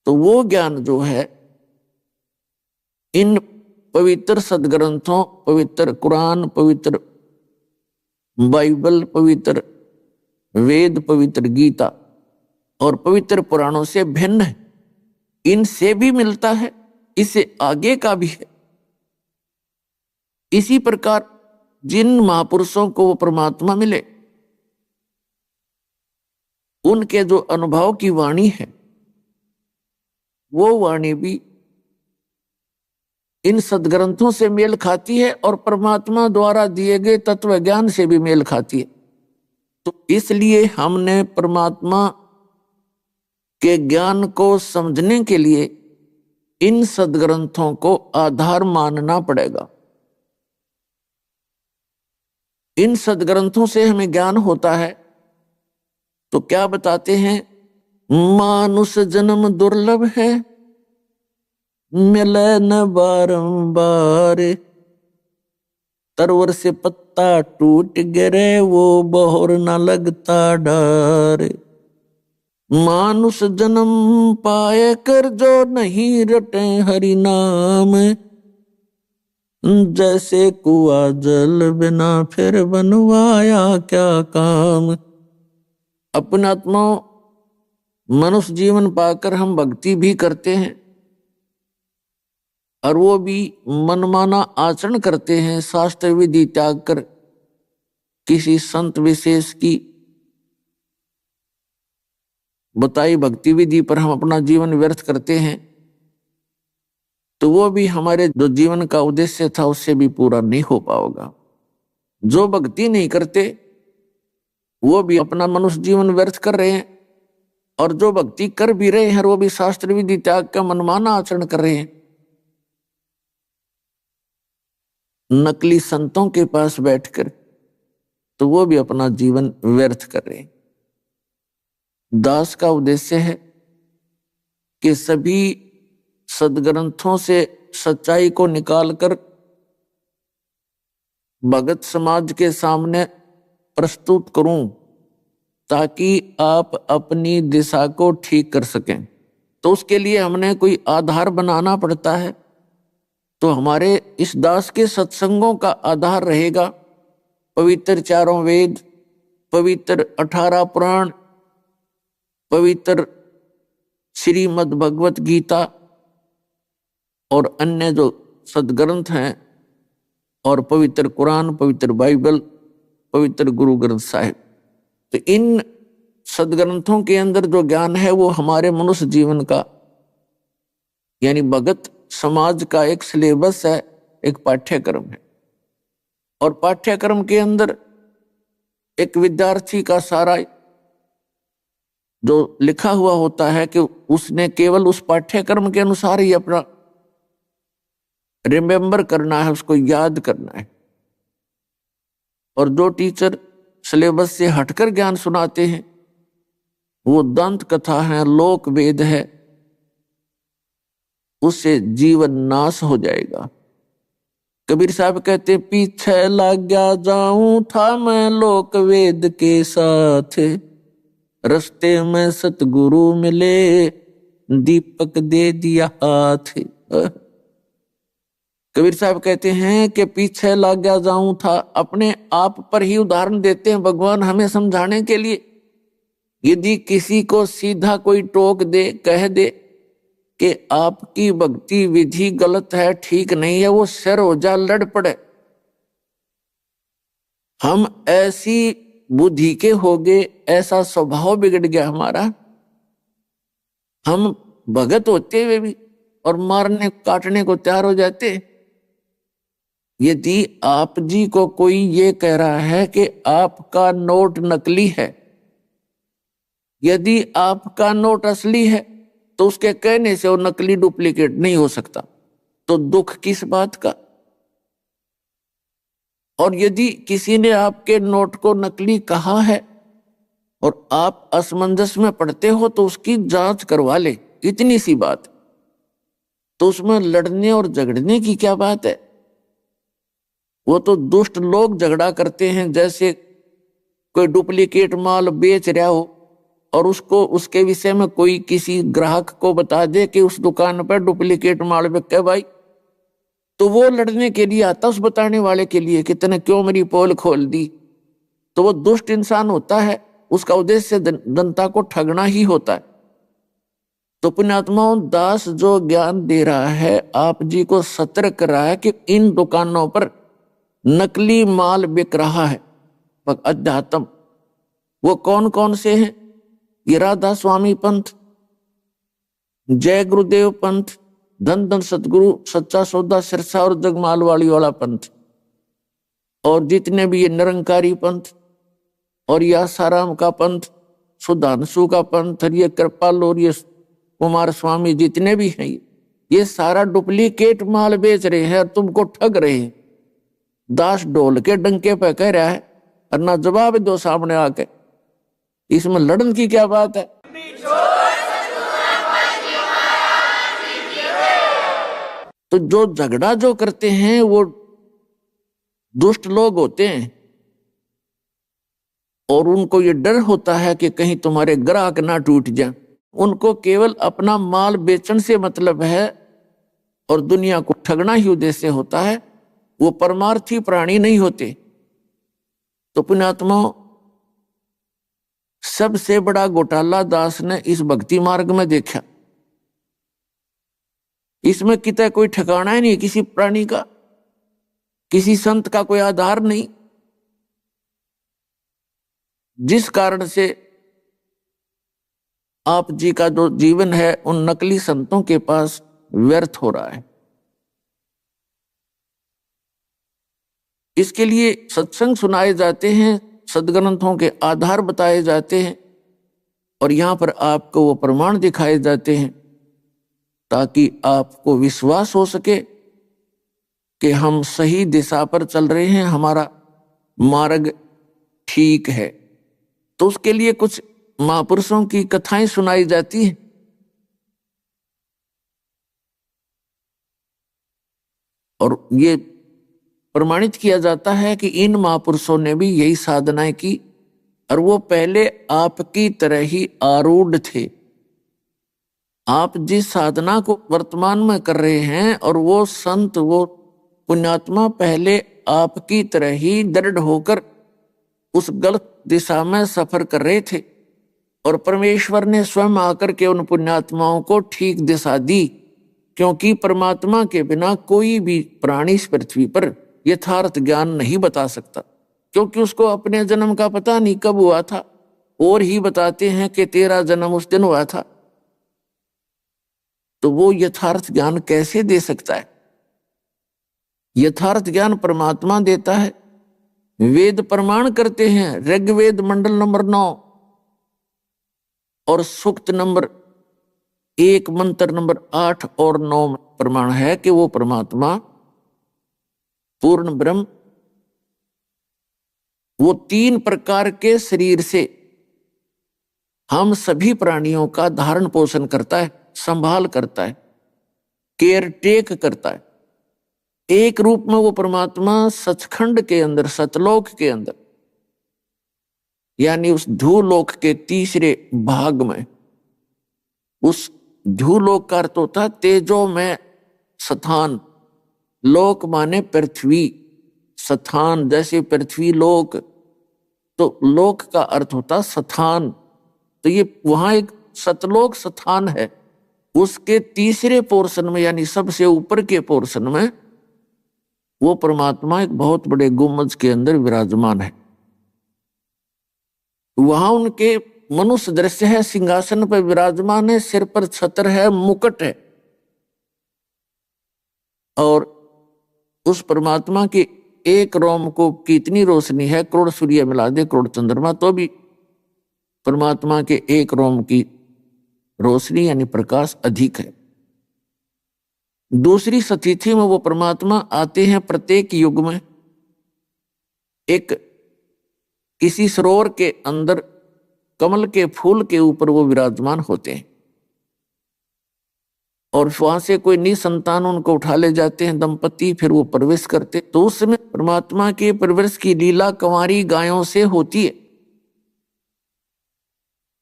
तो वो ज्ञान जो है इन पवित्र सदग्रंथों, पवित्र कुरान, पवित्र बाइबल, पवित्र वेद, पवित्र गीता और पवित्र पुराणों से भिन्न है। इनसे भी मिलता है, इससे आगे का भी है। इसी प्रकार जिन महापुरुषों को वो परमात्मा मिले, उनके जो अनुभव की वाणी है, वो वाणी भी इन सदग्रंथों से मेल खाती है और परमात्मा द्वारा दिए गए तत्व ज्ञान से भी मेल खाती है। तो इसलिए हमने परमात्मा के ज्ञान को समझने के लिए इन सदग्रंथों को आधार मानना पड़ेगा। इन सदग्रंथों से हमें ज्ञान होता है तो क्या बताते हैं? मानुष जन्म दुर्लभ है, मिले न बारंबार, तरवर से पत्ता टूट गिरे वो बहोर न लगता डर। मानुष जन्म पाए कर जो नहीं रटे हरि नाम, जैसे कुआ जल बिना फिर बनवाया क्या काम। अपना आत्मा मनुष्य जीवन पाकर हम भक्ति भी करते हैं, और वो भी मनमाना आचरण करते हैं, शास्त्र विधि त्याग कर किसी संत विशेष की बताई भक्ति विधि पर हम अपना जीवन व्यर्थ करते हैं, तो वो भी हमारे जो जीवन का उद्देश्य था उससे भी पूरा नहीं हो पाएगा। जो भक्ति नहीं करते वो भी अपना मनुष्य जीवन व्यर्थ कर रहे हैं, और जो भक्ति कर भी रहे हैं वो भी शास्त्र विधि त्याग का मनमाना आचरण कर रहे हैं। नकली संतों के पास बैठकर तो वो भी अपना जीवन व्यर्थ कर रहे हैं। दास का उद्देश्य है कि सभी सदग्रंथों से सच्चाई को निकालकर भगत समाज के सामने प्रस्तुत करूं, ताकि आप अपनी दिशा को ठीक कर सकें। तो उसके लिए हमने कोई आधार बनाना पड़ता है। तो हमारे इस दास के सत्संगों का आधार रहेगा पवित्र चारों वेद, पवित्र 18 पुराण, पवित्र श्रीमद् भगवत गीता और अन्य जो सदग्रंथ हैं, और पवित्र कुरान, पवित्र बाइबल, पवित्र गुरु ग्रंथ साहिब। तो इन सदग्रंथों के अंदर जो ज्ञान है वो हमारे मनुष्य जीवन का यानी भगत समाज का एक सिलेबस है, एक पाठ्यक्रम है। और पाठ्यक्रम के अंदर एक विद्यार्थी का सारा जो लिखा हुआ होता है कि उसने केवल उस पाठ्यक्रम के अनुसार ही अपना रिमेम्बर करना है, उसको याद करना है। और जो टीचर सिलेबस से हटकर ज्ञान सुनाते हैं वो दंत कथा है, लोक वेद है, उससे जीवन नाश हो जाएगा। कबीर साहब कहते पीछे लग गया जाऊं था मैं लोक वेद के साथ, रस्ते में सतगुरु मिले दीपक दे दिया हाथ। कबीर साहब कहते हैं कि पीछे लग गया जाऊं था, अपने आप पर ही उदाहरण देते हैं भगवान हमें समझाने के लिए। यदि किसी को सीधा कोई टोक दे, कह दे कि आपकी भक्ति विधि गलत है, ठीक नहीं है, वो सिर हो जा, लड़ पड़े। हम ऐसी बुद्धि के हो गए, ऐसा स्वभाव बिगड़ गया हमारा, हम भगत होते हुए भी और मारने काटने को तैयार हो जाते। यदि आप जी को कोई ये कह रहा है कि आपका नोट नकली है, यदि आपका नोट असली है तो उसके कहने से वो नकली डुप्लीकेट नहीं हो सकता, तो दुख किस बात का। और यदि किसी ने आपके नोट को नकली कहा है और आप असमंजस में पड़ते हो तो उसकी जांच करवा ले, इतनी सी बात। तो उसमें लड़ने और झगड़ने की क्या बात है। वो तो दुष्ट लोग झगड़ा करते हैं, जैसे कोई डुप्लीकेट माल बेच रहा हो और उसको उसके विषय में कोई किसी ग्राहक को बता दे कि उस दुकान पर डुप्लीकेट माल बिके भाई, तो वो लड़ने के लिए आता उस बताने वाले के लिए कि तूने क्यों मेरी पोल खोल दी। तो वो दुष्ट इंसान होता है, उसका उद्देश्य जनता को ठगना ही होता है। तो पुण्यात्माओं, दास जो ज्ञान दे रहा है आप जी को सतर्क कर रहा है कि इन दुकानों पर नकली माल बिक रहा है। अध्यात्म वो कौन कौन से हैं? ये राधा स्वामी पंथ, जय गुरुदेव पंथ, धन धन सतगुरु, सच्चा सौदा, सिरसा और जगमाल वाली वाला पंथ, और जितने भी ये निरंकारी पंथ और ये आसाराम का पंथ, सुधांशु का पंथ, और ये कृपाल और ये कुमार स्वामी, जितने भी हैं ये सारा डुप्लीकेट माल बेच रहे हैं और तुमको ठग रहे हैं। दास ढोल के डंके पे कह रहा है और ना जवाब दो सामने आके, इसमें लड़न की क्या बात है। तो जो झगड़ा जो करते हैं वो दुष्ट लोग होते हैं और उनको ये डर होता है कि कहीं तुम्हारे ग्राहक ना टूट जाए। उनको केवल अपना माल बेचने से मतलब है और दुनिया को ठगना ही उद्देश्य होता है, वो परमार्थी प्राणी नहीं होते। तो पुण्यात्माओं, सबसे बड़ा घोटाला दास ने इस भक्ति मार्ग में देखा। इसमें कितना कोई ठिकाना ही नहीं, किसी प्राणी का, किसी संत का कोई आधार नहीं, जिस कारण से आप जी का जो जीवन है उन नकली संतों के पास व्यर्थ हो रहा है। इसके लिए सत्संग सुनाए जाते हैं, सदग्रंथों के आधार बताए जाते हैं, और यहां पर आपको वो प्रमाण दिखाए जाते हैं ताकि आपको विश्वास हो सके कि हम सही दिशा पर चल रहे हैं, हमारा मार्ग ठीक है। तो उसके लिए कुछ महापुरुषों की कथाएं सुनाई जाती हैं। और ये प्रमाणित किया जाता है कि इन महापुरुषों ने भी यही साधनाएं की, और वो पहले आपकी तरह ही आरूढ़ थे। आप जिस साधना को वर्तमान में कर रहे हैं और वो संत, वो पुण्यात्मा पहले आपकी तरह ही दृढ़ होकर उस गलत दिशा में सफर कर रहे थे, और परमेश्वर ने स्वयं आकर के उन पुण्यात्माओं को ठीक दिशा दी। क्योंकि परमात्मा के बिना कोई भी प्राणी इस पृथ्वी पर यथार्थ ज्ञान नहीं बता सकता, क्योंकि उसको अपने जन्म का पता नहीं कब हुआ था, और ही बताते हैं कि तेरा जन्म उस दिन हुआ था। तो वो यथार्थ ज्ञान कैसे दे सकता है? यथार्थ ज्ञान परमात्मा देता है। वेद प्रमाण करते हैं, ऋग्वेद मंडल नंबर 9 और सूक्त नंबर 1 मंत्र नंबर 8 और 9 में प्रमाण है कि वो परमात्मा पूर्ण ब्रह्म, वो 3 प्रकार के शरीर से हम सभी प्राणियों का धारण पोषण करता है, संभाल करता है, केयर टेक करता है। एक रूप में वो परमात्मा सचखंड के अंदर, सतलोक के अंदर, यानी उस धूलोक के तीसरे भाग में, उस धूलोक का अर्थ होता है तेजो में स्थान, लोक माने पृथ्वी, स्थान जैसे पृथ्वी लोक, तो लोक का अर्थ होता स्थान। तो ये वहां एक सतलोक स्थान है, उसके तीसरे पोर्शन में यानी सबसे ऊपर के पोर्शन में वो परमात्मा एक बहुत बड़े गुम्बज के अंदर विराजमान है। वहां उनके मनुष्य दृश्य है, सिंहासन पर विराजमान है, सिर पर छत्र है, मुकुट है, और उस परमात्मा के एक रोम को कितनी रोशनी है, करोड़ सूर्य मिला दे, करोड़ चंद्रमा, तो भी परमात्मा के एक रोम की रोशनी यानी प्रकाश अधिक है। दूसरी स्थिति में वो परमात्मा आते हैं प्रत्येक युग में, एक किसी सरोवर के अंदर कमल के फूल के ऊपर वो विराजमान होते हैं, और वहां से कोई निसंतान उनको उठा ले जाते हैं दंपति, फिर वो प्रवेश करते। तो उस समय परमात्मा के प्रवेश की लीला कंवारी गायों से होती है।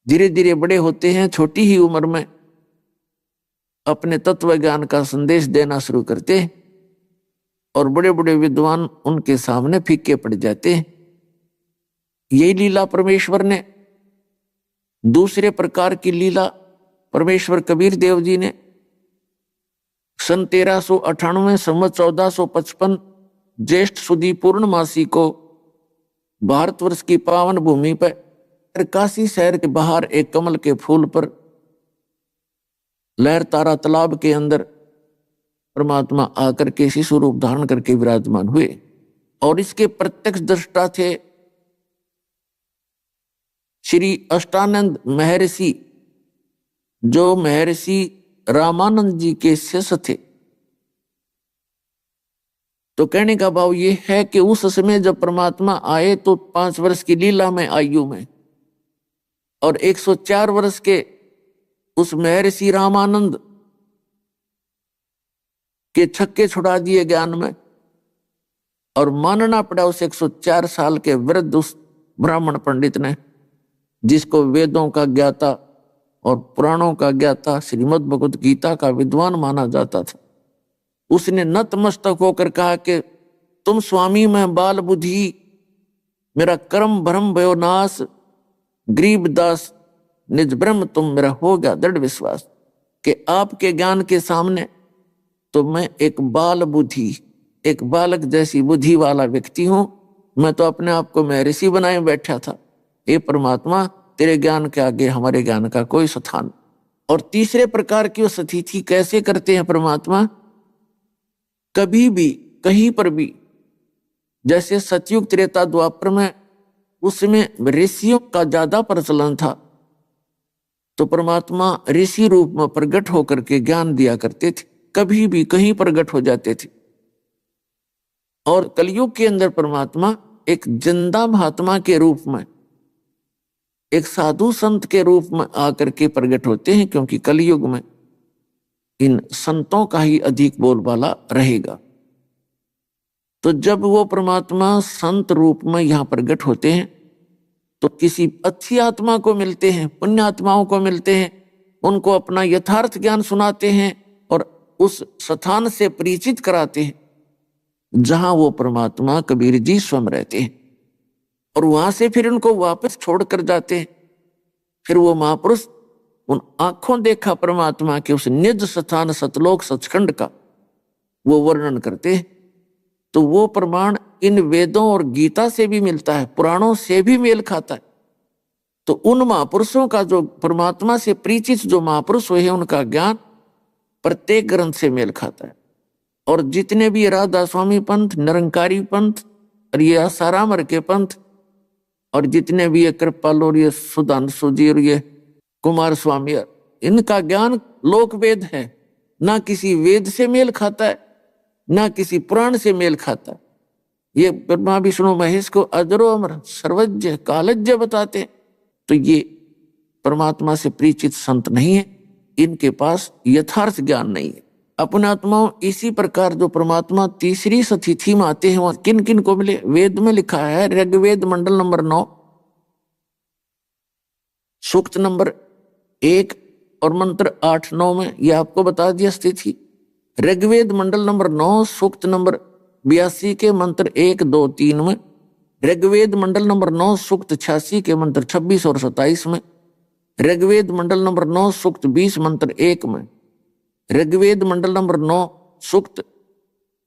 धीरे धीरे बड़े होते हैं, छोटी ही उम्र में अपने तत्व ज्ञान का संदेश देना शुरू करते हैं, और बड़े बड़े विद्वान उनके सामने फीके पड़ जाते हैं। यही लीला परमेश्वर ने, दूसरे प्रकार की लीला परमेश्वर कबीर देव जी ने सन 1398 संवत 1455 ज्येष्ठ सुदी पूर्णमासी को भारतवर्ष की पावन भूमि पर काशी शहर के बाहर एक कमल के फूल पर लहर तारा तालाब के अंदर परमात्मा आकर के शिशु रूप धारण करके विराजमान हुए, और इसके प्रत्यक्ष दृष्टा थे श्री अष्टानंद महर्षि, जो महर्षि रामानंद जी के शिष्य थे। तो कहने का भाव ये है कि उस समय जब परमात्मा आए तो 5 वर्ष की लीला में आयु में, और 104 वर्ष के उस महर्षि रामानंद के छक्के छुड़ा दिए ज्ञान में, और मानना पड़ा उस 104 साल के वृद्ध उस ब्राह्मण पंडित ने, जिसको वेदों का ज्ञाता और पुराणों का ज्ञाता, श्रीमद् भगवत गीता का विद्वान माना जाता था। उसने नतमस्तक होकर कहा कि तुम स्वामी मैं बाल बुद्धि, मेरा कर्म भ्रम भयो नाश, गरीब दास निज ब्रह्म तुम मेरा हो गया दृढ़ विश्वास। कि आपके ज्ञान के सामने तो मैं एक बाल बुद्धि, एक बालक जैसी बुद्धि वाला व्यक्ति हूं। मैं तो अपने आप को मैं ऋषि बनाए बैठा था। हे परमात्मा, तेरे ज्ञान के आगे हमारे ज्ञान का कोई स्थान। और तीसरे प्रकार की वो स्थिति कैसे करते हैं परमात्मा? कभी भी कहीं पर भी, जैसे सतयुग त्रेता द्वापर में, उसमें ऋषियों का ज्यादा प्रचलन था, तो परमात्मा ऋषि रूप में प्रकट होकर के ज्ञान दिया करते थे, कभी भी कहीं प्रकट हो जाते थे। और कलयुग के अंदर परमात्मा एक जिंदा महात्मा के रूप में, एक साधु संत के रूप में आकर के प्रकट होते हैं, क्योंकि कलयुग में इन संतों का ही अधिक बोलबाला रहेगा। तो जब वो परमात्मा संत रूप में यहां प्रकट होते हैं तो किसी अच्छी आत्मा को मिलते हैं, पुण्य आत्माओं को मिलते हैं, उनको अपना यथार्थ ज्ञान सुनाते हैं और उस स्थान से परिचित कराते हैं जहां वो परमात्मा कबीर जी स्वयं रहते हैं। और वहां से फिर उनको वापस छोड़ कर जाते हैं। फिर वो महापुरुष उन आंखों देखा परमात्मा के उस निज स्थान सतलोक सचखंड का वो वर्णन करते हैं। तो वो प्रमाण इन वेदों और गीता से भी मिलता है, पुराणों से भी मेल खाता है। तो उन महापुरुषों का, जो परमात्मा से परिचित जो महापुरुष हुए हैं, उनका ज्ञान प्रत्येक ग्रंथ से मेल खाता है। और जितने भी राधा स्वामी पंथ, निरंकारी पंथ और ये आसाराम के पंथ, और जितने भी ये कृपाल और ये सुधांशु जी और ये कुमार स्वामी, इनका ज्ञान लोक वेद है, ना किसी वेद से मेल खाता है, ना किसी पुराण से मेल खाता है। ये ब्रह्मा विष्णु महेश को अजरो अमर सर्वज्ञ कालज्ञ बताते हैं। तो ये परमात्मा से परिचित संत नहीं है, इनके पास यथार्थ ज्ञान नहीं है। अपने आत्माओं इसी प्रकार जो परमात्मा तीसरी स्थिति में आते हैं, वहां किन किन को मिले? वेद में लिखा है, ऋग्वेद मंडल नंबर 9 सूक्त नंबर 1 और मंत्र 8-9 में ये आपको बता दिया स्थिति। ऋग्वेद मंडल नंबर 9 सूक्त नंबर 82 के मंत्र 1, 2, 3 में, ऋग्वेद मंडल नंबर 9 सूक्त 86 के मंत्र 26 और 27 में, ऋग्वेद मंडल नंबर 9 सूक्त 20 मंत्र 1 में, ऋग्वेद मंडल नंबर 9 सूक्त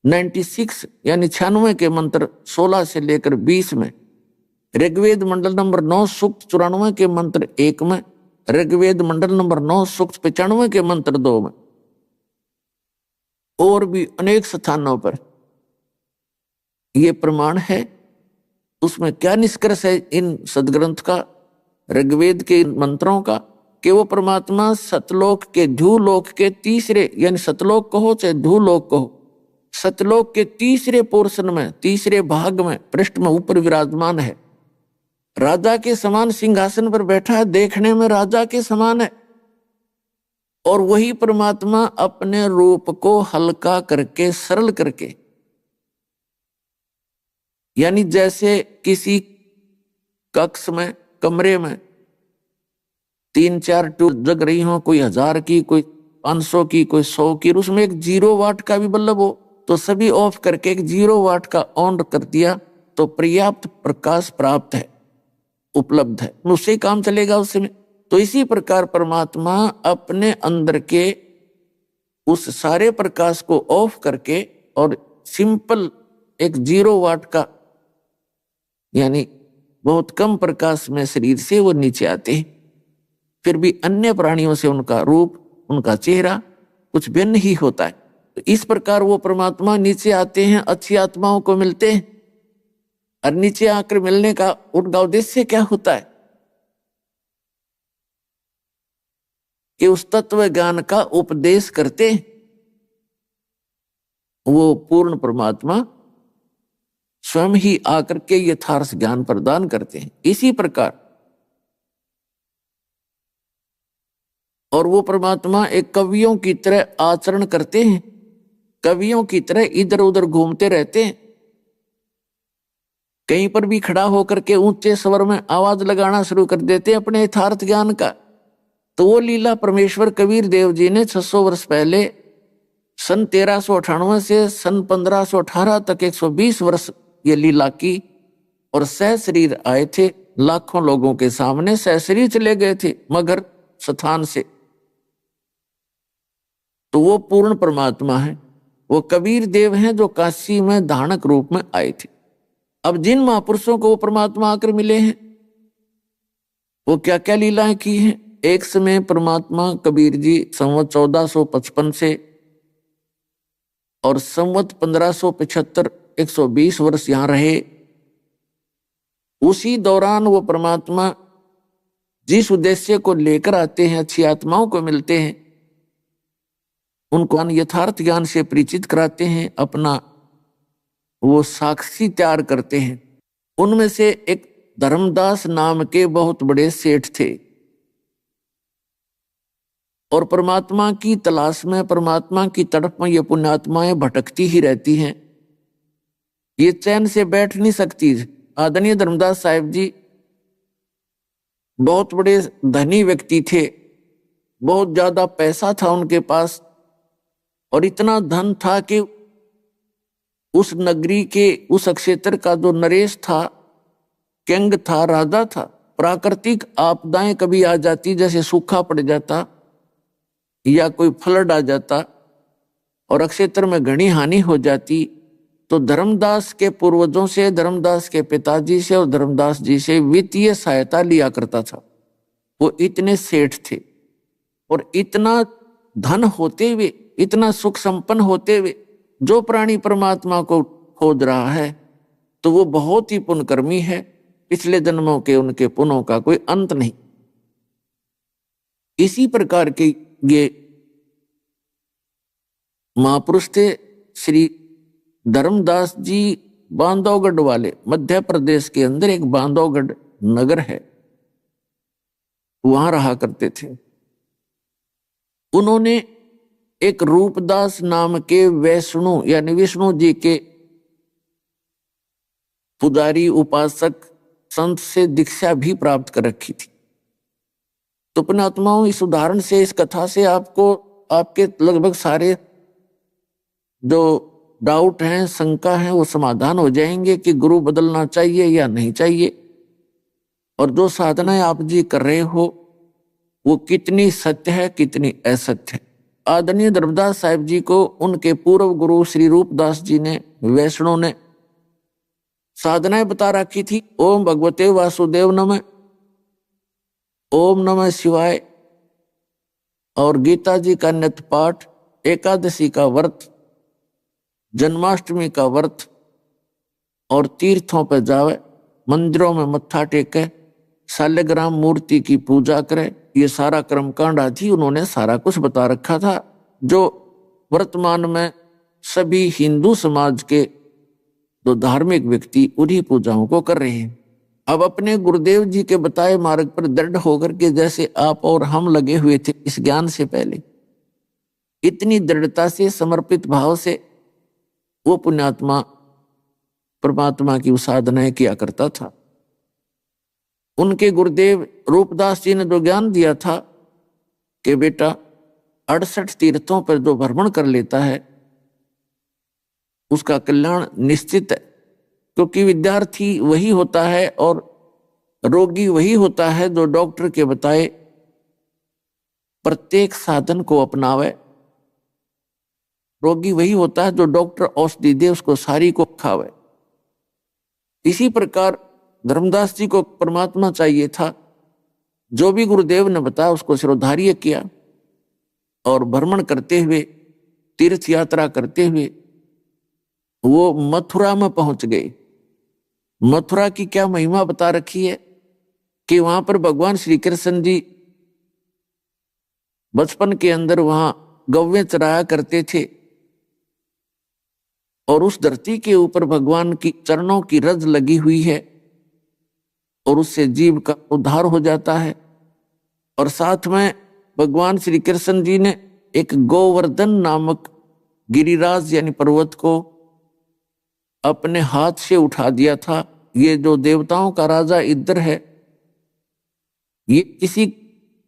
96 यानी 96 के मंत्र 16 से लेकर 20 में, ऋग्वेद मंडल नंबर 9 सूक्त 94 के मंत्र 1 में, ऋग्वेद मंडल नंबर 9 सूक्त 95 के मंत्र 2 में, और भी अनेक स्थानों पर ये प्रमाण है। उसमें क्या निष्कर्ष है इन सदग्रंथ का, ऋग्वेद के मंत्रों का, कि वो परमात्मा सतलोक के धूलोक के तीसरे, यानी सतलोक कहो चाहे धूलोक कहो, सतलोक के तीसरे पोर्शन में, तीसरे भाग में, पृष्ठ में ऊपर विराजमान है। राजा के समान सिंहासन पर बैठा है, देखने में राजा के समान है। और वही परमात्मा अपने रूप को हल्का करके, सरल करके, यानी जैसे किसी कक्ष में, कमरे में 3-4 ट्यूब जग रही हो, कोई 1000 की, कोई 500 की, कोई 100 की, उसमें एक 0 वाट का भी बल्ब हो तो सभी ऑफ करके एक 0 वाट का ऑन कर दिया तो पर्याप्त प्रकाश प्राप्त है, उपलब्ध है, उससे काम चलेगा उसमें। तो इसी प्रकार परमात्मा अपने अंदर के उस सारे प्रकाश को ऑफ करके और सिंपल एक 0 वाट का, यानी बहुत कम प्रकाश में शरीर से वो नीचे आते हैं। फिर भी अन्य प्राणियों से उनका रूप, उनका चेहरा कुछ भिन्न ही होता है। तो इस प्रकार वो परमात्मा नीचे आते हैं, अच्छी आत्माओं को मिलते हैं। और नीचे आकर मिलने का उनका उद्देश्य क्या होता है? कि उस तत्व ज्ञान का उपदेश करते हैं। वो पूर्ण परमात्मा स्वयं ही आकर के यथार्थ ज्ञान प्रदान करते हैं। इसी प्रकार और वो परमात्मा एक कवियों की तरह आचरण करते हैं, कवियों की तरह इधर उधर घूमते रहते हैं। कहीं पर भी खड़ा होकर के ऊंचे स्वर में आवाज लगाना शुरू कर देते हैं अपने यथार्थ ज्ञान का। तो वो लीला परमेश्वर कबीर देव जी ने 600 वर्ष पहले सन 1398 से सन 1518 तक 120 वर्ष ये लीला की और सह शरीर आए थे लाखों लोगों के सामने, सह शरीर चले गए थे मगर स्थान से। तो वो पूर्ण परमात्मा है वो कबीर देव हैं जो काशी में धानक रूप में आए थे। अब जिन महापुरुषों को वो परमात्मा आकर मिले हैं, वो क्या क्या लीलाएं की हैं। एक समय परमात्मा कबीर जी संवत 1455 से और संवत 1575 120 वर्ष यहां रहे। उसी दौरान वो परमात्मा जिस उद्देश्य को लेकर आते हैं, अच्छी आत्माओं को मिलते हैं, उनको यथार्थ ज्ञान से परिचित कराते हैं, अपना वो साक्षी तैयार करते हैं। उनमें से एक धर्मदास नाम के बहुत बड़े सेठ थे और परमात्मा की तलाश में, परमात्मा की तड़प में ये पुण्यात्माएं भटकती ही रहती हैं, ये चैन से बैठ नहीं सकती। आदरणीय धर्मदास साहिब जी बहुत बड़े धनी व्यक्ति थे, बहुत ज्यादा पैसा था उनके पास और इतना धन था कि उस नगरी के, उस क्षेत्र का जो नरेश था, किंग था, राजा था, प्राकृतिक आपदाएं कभी आ जाती, जैसे सूखा पड़ जाता या कोई फ्लड आ जाता और क्षेत्र में घनी हानि हो जाती, तो धर्मदास के पूर्वजों से, धर्मदास के पिताजी से और धर्मदास जी से वित्तीय सहायता लिया करता था। वो इतने सेठ थे और इतना धन होते हुए, इतना सुख संपन्न होते हुए, जो प्राणी परमात्मा को खोज रहा है तो वो बहुत ही पुण्यकर्मी है। पिछले जन्मों के उनके पुण्यों का कोई अंत नहीं। इसी प्रकार के ये महापुरुष थे श्री धर्मदास जी। बांधवगढ़ वाले, मध्य प्रदेश के अंदर एक बांधवगढ़ नगर है, वहां रहा करते थे। उन्होंने एक रूपदास नाम के वैष्णु यानी विष्णु जी के पुजारी, उपासक, संत से दीक्षा भी प्राप्त कर रखी थी। तो पुण्यात्माओं, इस उदाहरण से, इस कथा से आपको, आपके लगभग सारे जो डाउट हैं, शंका हैं, वो समाधान हो जाएंगे कि गुरु बदलना चाहिए या नहीं चाहिए, और जो साधनाएं आप जी कर रहे हो वो कितनी सत्य है, कितनी असत्य है। आदरणीय धर्मदास साहिब जी को उनके पूर्व गुरु श्री रूपदास जी ने, वैष्णव ने, साधनाएं बता रखी थी। ओम भगवते वासुदेव नमः, ओम नमः शिवाय, और गीता जी का नित्य पाठ, एकादशी का व्रत, जन्माष्टमी का व्रत, और तीर्थों पर जावे, मंदिरों में मत्था टेके, शालिग्राम मूर्ति की पूजा करे, ये सारा कर्मकांड आदि उन्होंने सारा कुछ बता रखा था, जो वर्तमान में सभी हिंदू समाज के जो धार्मिक व्यक्ति उन्हीं पूजाओं को कर रहे हैं। अब अपने गुरुदेव जी के बताए मार्ग पर दृढ़ होकर के, जैसे आप और हम लगे हुए थे इस ज्ञान से पहले, इतनी दृढ़ता से, समर्पित भाव से वो पुण्यात्मा परमात्मा की साधनाएं किया करता था। उनके गुरुदेव रूपदास जी ने जो ज्ञान दिया था कि बेटा 68 तीर्थों पर जो भ्रमण कर लेता है उसका कल्याण निश्चित है, क्योंकि विद्यार्थी वही होता है और रोगी वही होता है जो डॉक्टर के बताए प्रत्येक साधन को अपनावे। रोगी वही होता है जो डॉक्टर औषधि दे उसको सारी को खावे। इसी प्रकार धर्मदास जी को परमात्मा चाहिए था, जो भी गुरुदेव ने बताया उसको शिरोधार्य किया और भ्रमण करते हुए, तीर्थ यात्रा करते हुए वो मथुरा में पहुंच गए। मथुरा की क्या महिमा बता रखी है कि वहां पर भगवान श्री कृष्ण जी बचपन के अंदर वहां गौवें चराया करते थे और उस धरती के ऊपर भगवान की चरणों की रज लगी हुई है और उससे जीव का उद्धार हो जाता है। और साथ में भगवान श्री कृष्ण जी ने एक गोवर्धन नामक गिरिराज यानी पर्वत को अपने हाथ से उठा दिया था। ये जो देवताओं का राजा इंद्र है, ये किसी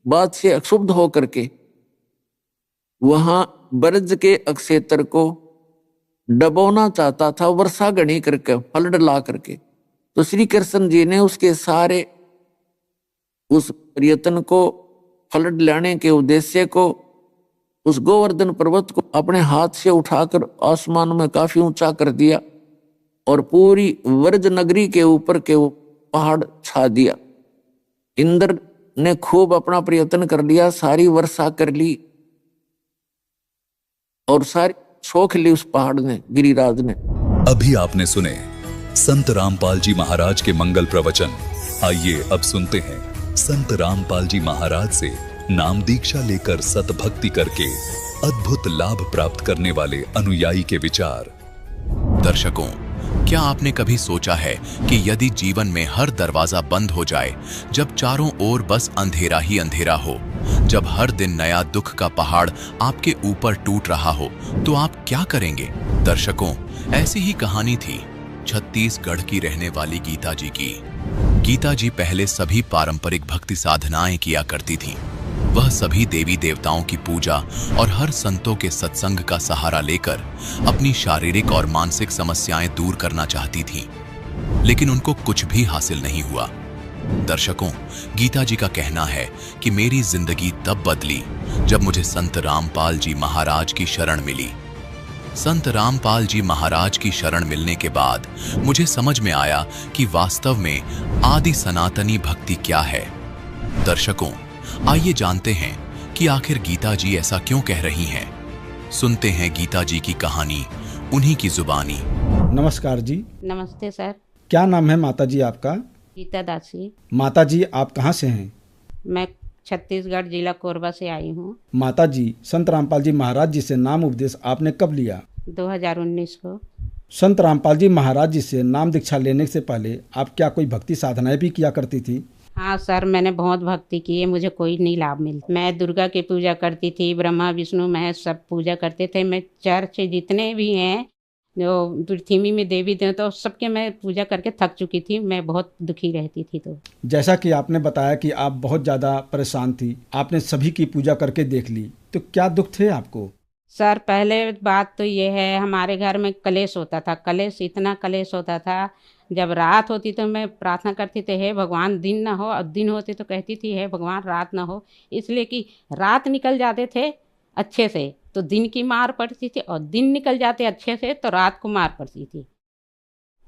बात से अक्षुब्ध होकर के वहां ब्रज के अक्षेत्र को डबोना चाहता था, वर्षा गणी करके, फ्लड ला करके। तो श्री कृष्ण जी ने उसके सारे उस प्रयत्न को, फ्लड लाने के उद्देश्य को उस गोवर्धन पर्वत को अपने हाथ से उठाकर आसमान में काफी ऊंचा कर दिया और पूरी व्रज नगरी के ऊपर के वो पहाड़ छा दिया। इंद्र ने खूब अपना प्रयत्न कर लिया, सारी वर्षा कर ली और सारी सोख ली उस पहाड़ ने, गिरिराज ने। अभी आपने सुने संत रामपाल जी महाराज के मंगल प्रवचन। आइए अब सुनते हैं संत रामपाल जी महाराज से नाम दीक्षा लेकर सतभक्ति करके अद्भुत लाभ प्राप्त करने वाले अनुयायी के विचार। दर्शकों, क्या आपने कभी सोचा है कि यदि जीवन में हर दरवाजा बंद हो जाए, जब चारों ओर बस अंधेरा ही अंधेरा हो, जब हर दिन नया दुख का पहाड़ आपके ऊपर टूट रहा हो, तो आप क्या करेंगे? दर्शकों, ऐसी ही कहानी थी छत्तीसगढ़ की रहने वाली गीता जी की। गीता जी पहले सभी पारंपरिक भक्ति साधनाएं किया करती थीं। वह सभी देवी देवताओं की पूजा और हर संतों के सत्संग का सहारा लेकर अपनी शारीरिक और मानसिक समस्याएं दूर करना चाहती थीं, लेकिन उनको कुछ भी हासिल नहीं हुआ। दर्शकों, गीता जी का कहना है कि मेरी जिंदगी तब बदली जब मुझे संत रामपाल जी महाराज की शरण मिली। संत रामपाल जी महाराज की शरण मिलने के बाद मुझे समझ में आया कि वास्तव में आदि सनातनी भक्ति क्या है। दर्शकों, आइए जानते हैं कि आखिर गीता जी ऐसा क्यों कह रही हैं। सुनते हैं गीता जी की कहानी उन्हीं की जुबानी। नमस्कार जी। नमस्ते सर। क्या नाम है माता जी आपका? गीता दासी। माता जी, आप कहाँ से हैं? मैं छत्तीसगढ़ जिला कोरबा से आई हूँ। माता जी, संत रामपाल जी महाराज जी से नाम उपदेश आपने कब लिया? 2019 को। संत रामपाल जी महाराज जी से नाम दीक्षा लेने से पहले आप क्या कोई भक्ति साधनाएं भी किया करती थी? हाँ सर, मैंने बहुत भक्ति की है, मुझे कोई नहीं लाभ मिलता। मैं दुर्गा की पूजा करती थी, ब्रह्मा विष्णु महेश सब पूजा करते थे। मैं चर्च जितने भी हैं जो पृथ्वी में देवी देवता तो सबके मैं पूजा करके थक चुकी थी। मैं बहुत दुखी रहती थी। तो जैसा कि आपने बताया कि आप बहुत ज़्यादा परेशान थी, आपने सभी की पूजा करके देख ली, तो क्या दुख थे आपको? सर, पहले बात तो ये है, हमारे घर में कलेश होता था। कलेश, इतना कलेश होता था, जब रात होती तो मैं प्रार्थना करती थी, हे भगवान दिन ना हो, और दिन होती तो कहती थी हे भगवान रात ना हो। इसलिए कि रात निकल जाते थे अच्छे से तो दिन की मार पड़ती थी, और दिन निकल जाते अच्छे से तो रात को मार पड़ती थी।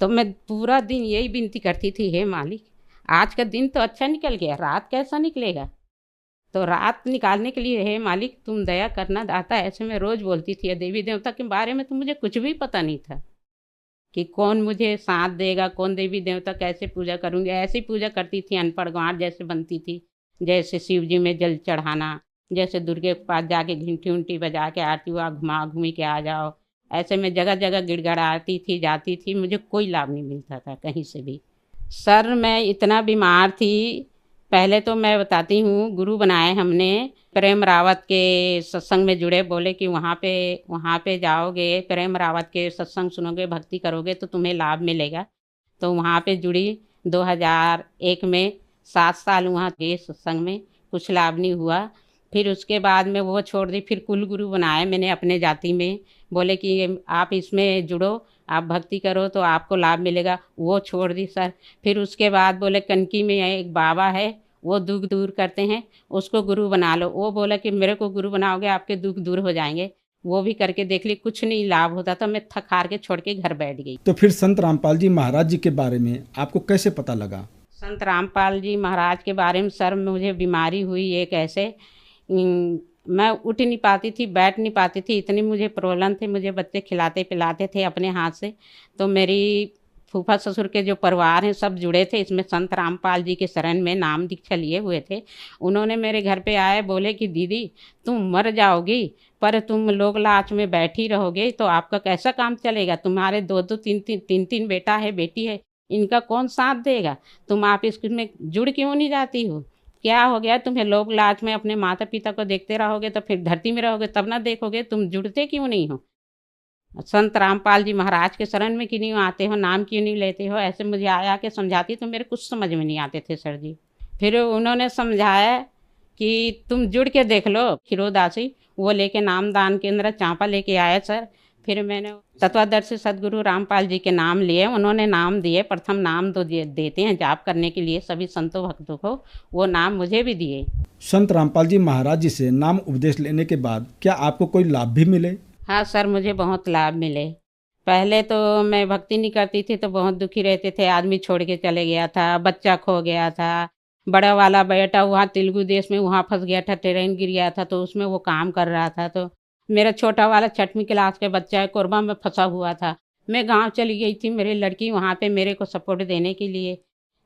तो मैं पूरा दिन यही विनती करती थी, हे मालिक आज का दिन तो अच्छा निकल गया, रात कैसा निकलेगा? तो रात निकालने के लिए हे मालिक तुम दया करना दाता, ऐसे मैं रोज़ बोलती थी। देवी देवता के बारे में तो मुझे कुछ भी पता नहीं था कि कौन मुझे साथ देगा, कौन देवी देवता कैसे पूजा करूँगी। ऐसे ही पूजा करती थी, अनपढ़ गाँठ जैसे बनती थी। जैसे शिव जी में जल चढ़ाना, जैसे दुर्गे के पास जाके घंटी उंटी बजा के आरती हुआ घुमा घूमी के आ जाओ। ऐसे में जगह जगह गिड़गड़ाती थी, जाती थी, मुझे कोई लाभ नहीं मिलता था कहीं से भी। सर, मैं इतना बीमार थी। पहले तो मैं बताती हूँ, गुरु बनाए हमने, प्रेम रावत के सत्संग में जुड़े। बोले कि वहाँ पे जाओगे, प्रेम रावत के सत्संग सुनोगे, भक्ति करोगे तो तुम्हें लाभ मिलेगा। तो वहाँ पे जुड़ी 2001 में, 7 साल वहाँ गए सत्संग में, कुछ लाभ नहीं हुआ। फिर उसके बाद में वो छोड़ दी। फिर कुल गुरु बनाए मैंने अपने जाति में। बोले कि आप इसमें जुड़ो, आप भक्ति करो तो आपको लाभ मिलेगा। वो छोड़ दी सर। फिर उसके बाद बोले कनकी में एक बाबा है, वो दुख दूर करते हैं, उसको गुरु बना लो। वो बोला कि मेरे को गुरु बनाओगे आपके दुख दूर हो जाएंगे। वो भी करके देख ली, कुछ नहीं लाभ होता था। मैं थक हार के छोड़ के घर बैठ गई। तो फिर संत रामपाल जी महाराज जी के बारे में आपको कैसे पता लगा? संत रामपाल जी महाराज के बारे में सर, मुझे बीमारी हुई एक ऐसे, मैं उठ नहीं पाती थी, बैठ नहीं पाती थी, इतनी मुझे प्रॉब्लम थी। मुझे बच्चे खिलाते पिलाते थे अपने हाथ से। तो मेरी फूफा ससुर के जो परिवार हैं सब जुड़े थे इसमें, संत रामपाल जी के शरण में नाम दीक्षा लिए हुए थे। उन्होंने मेरे घर पे आए, बोले कि दीदी तुम मर जाओगी पर तुम लोग लाच में बैठी रहोगे तो आपका कैसा काम चलेगा? तुम्हारे 2-2 3-3 बेटा है, बेटी है, इनका कौन साथ देगा? तुम आप इसमें जुड़ क्यों नहीं जाती हो? क्या हो गया तुम्हें? लोग लाच में अपने माता पिता को देखते रहोगे तो फिर धरती में रहोगे तब ना देखोगे, तुम जुड़ते क्यों नहीं हो? संत रामपाल जी महाराज के शरण में क्यों नहीं आते हो? नाम क्यों नहीं लेते हो? ऐसे मुझे आया के समझाती तो मेरे कुछ समझ में नहीं आते थे सर जी। फिर उन्होंने समझाया कि तुम जुड़ के देख लो। खिरोदासी वो लेके नामदान केंद्र चांपा लेके आए सर। फिर मैंने तत्वदर्शी सदगुरु रामपाल जी के नाम लिए। उन्होंने नाम दिए, प्रथम नाम तो देते हैं जाप करने के लिए सभी संतों भक्तों को, वो नाम मुझे भी दिए। संत रामपाल जी महाराज जी से नाम उपदेश लेने के बाद क्या आपको कोई लाभ भी मिले? हाँ सर, मुझे बहुत लाभ मिले। पहले तो मैं भक्ति नहीं करती थी तो बहुत दुखी रहते थे, आदमी छोड़ के चले गया था, बच्चा खो गया था, बड़ा वाला बेटा वहाँ तेलुगु देश में वहाँ फंस गया था, ट्रेन गिर गया था तो उसमें वो काम कर रहा था। तो मेरा छोटा वाला 6वीं क्लास का बच्चा है, कोरबा में फंसा हुआ था। मैं गांव चली गई थी, मेरी लड़की वहाँ पे मेरे को सपोर्ट देने के लिए,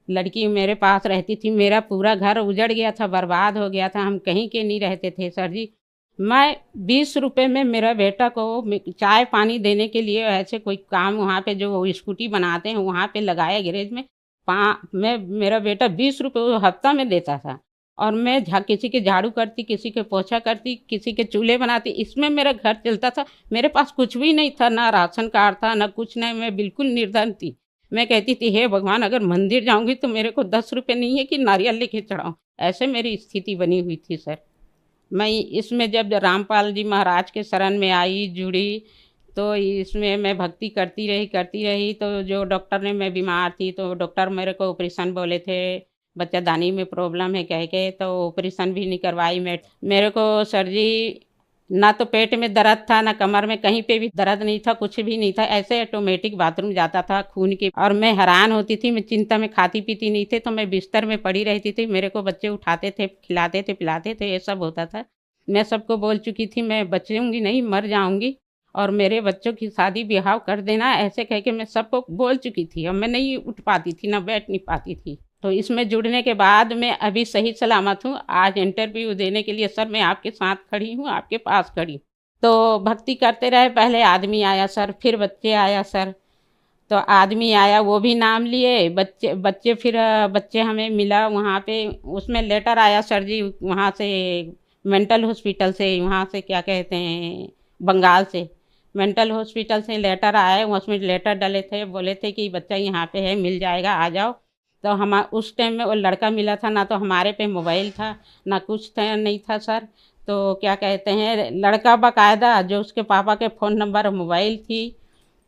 लड़की मेरे पास रहती थी। मेरा पूरा घर उजड़ गया था, बर्बाद हो गया था, हम कहीं के नहीं रहते थे सर जी। मैं 20 रुपए में मेरा बेटा को चाय पानी देने के लिए ऐसे कोई काम वहाँ पे जो स्कूटी बनाते हैं वहाँ पे लगाया गैरेज में, मैं मेरा बेटा 20 रुपये हफ्ता में देता था। और मैं किसी के झाड़ू करती, किसी के पोछा करती, किसी के चूल्हे बनाती, इसमें मेरा घर चलता था। मेरे पास कुछ भी नहीं था, ना राशन कार्ड था, ना कुछ नहीं, मैं बिल्कुल निर्धन थी। मैं कहती थी हे भगवान, अगर मंदिर जाऊंगी तो मेरे को 10 रुपये नहीं है कि नारियल लेके चढ़ाऊँ, ऐसे मेरी स्थिति बनी हुई थी सर। मैं इसमें जब रामपाल जी महाराज के शरण में आई, जुड़ी, तो इसमें मैं भक्ति करती रही। तो जो डॉक्टर ने, मैं बीमार थी तो डॉक्टर मेरे को ऑपरेशन बोले थे, बच्चादानी में प्रॉब्लम है कह के, तो ऑपरेशन भी नहीं करवाई। मेरे को सर जी ना तो पेट में दर्द था, ना कमर में, कहीं पे भी दर्द नहीं था, कुछ भी नहीं था। ऐसे ऑटोमेटिक बाथरूम जाता था खून की। और मैं हैरान होती थी, मैं चिंता में खाती पीती नहीं थी, तो मैं बिस्तर में पड़ी रहती थी। मेरे को बच्चे उठाते थे, खिलाते थे, पिलाते थे, ये सब होता था। मैं सबको बोल चुकी थी मैं बचूंगी नहीं, मर जाऊंगी, और मेरे बच्चों की शादी ब्याह कर देना, ऐसे कह के मैं सबको बोल चुकी थी। और मैं नहीं उठ पाती थी, ना बैठ नहीं पाती थी। तो इसमें जुड़ने के बाद मैं अभी सही सलामत हूँ। आज इंटरव्यू देने के लिए सर मैं आपके साथ खड़ी हूँ, आपके पास खड़ी। तो भक्ति करते रहे, पहले आदमी आया सर, फिर बच्चे आया सर। तो आदमी आया, वो भी नाम लिए, बच्चे फिर बच्चे हमें मिला वहाँ पे। उसमें लेटर आया सर जी वहाँ से, मेंटल हॉस्पिटल से, वहाँ से क्या कहते हैं, बंगाल से मेंटल हॉस्पिटल से लेटर आए। उसमें लेटर डले थे, बोले थे कि बच्चा यहाँ पे है, मिल जाएगा, आ जाओ। तो हम उस टाइम में वो लड़का मिला था, ना तो हमारे पे मोबाइल था, ना कुछ था, नहीं था सर। तो क्या कहते हैं, लड़का बाकायदा जो उसके पापा के फ़ोन नंबर, मोबाइल थी,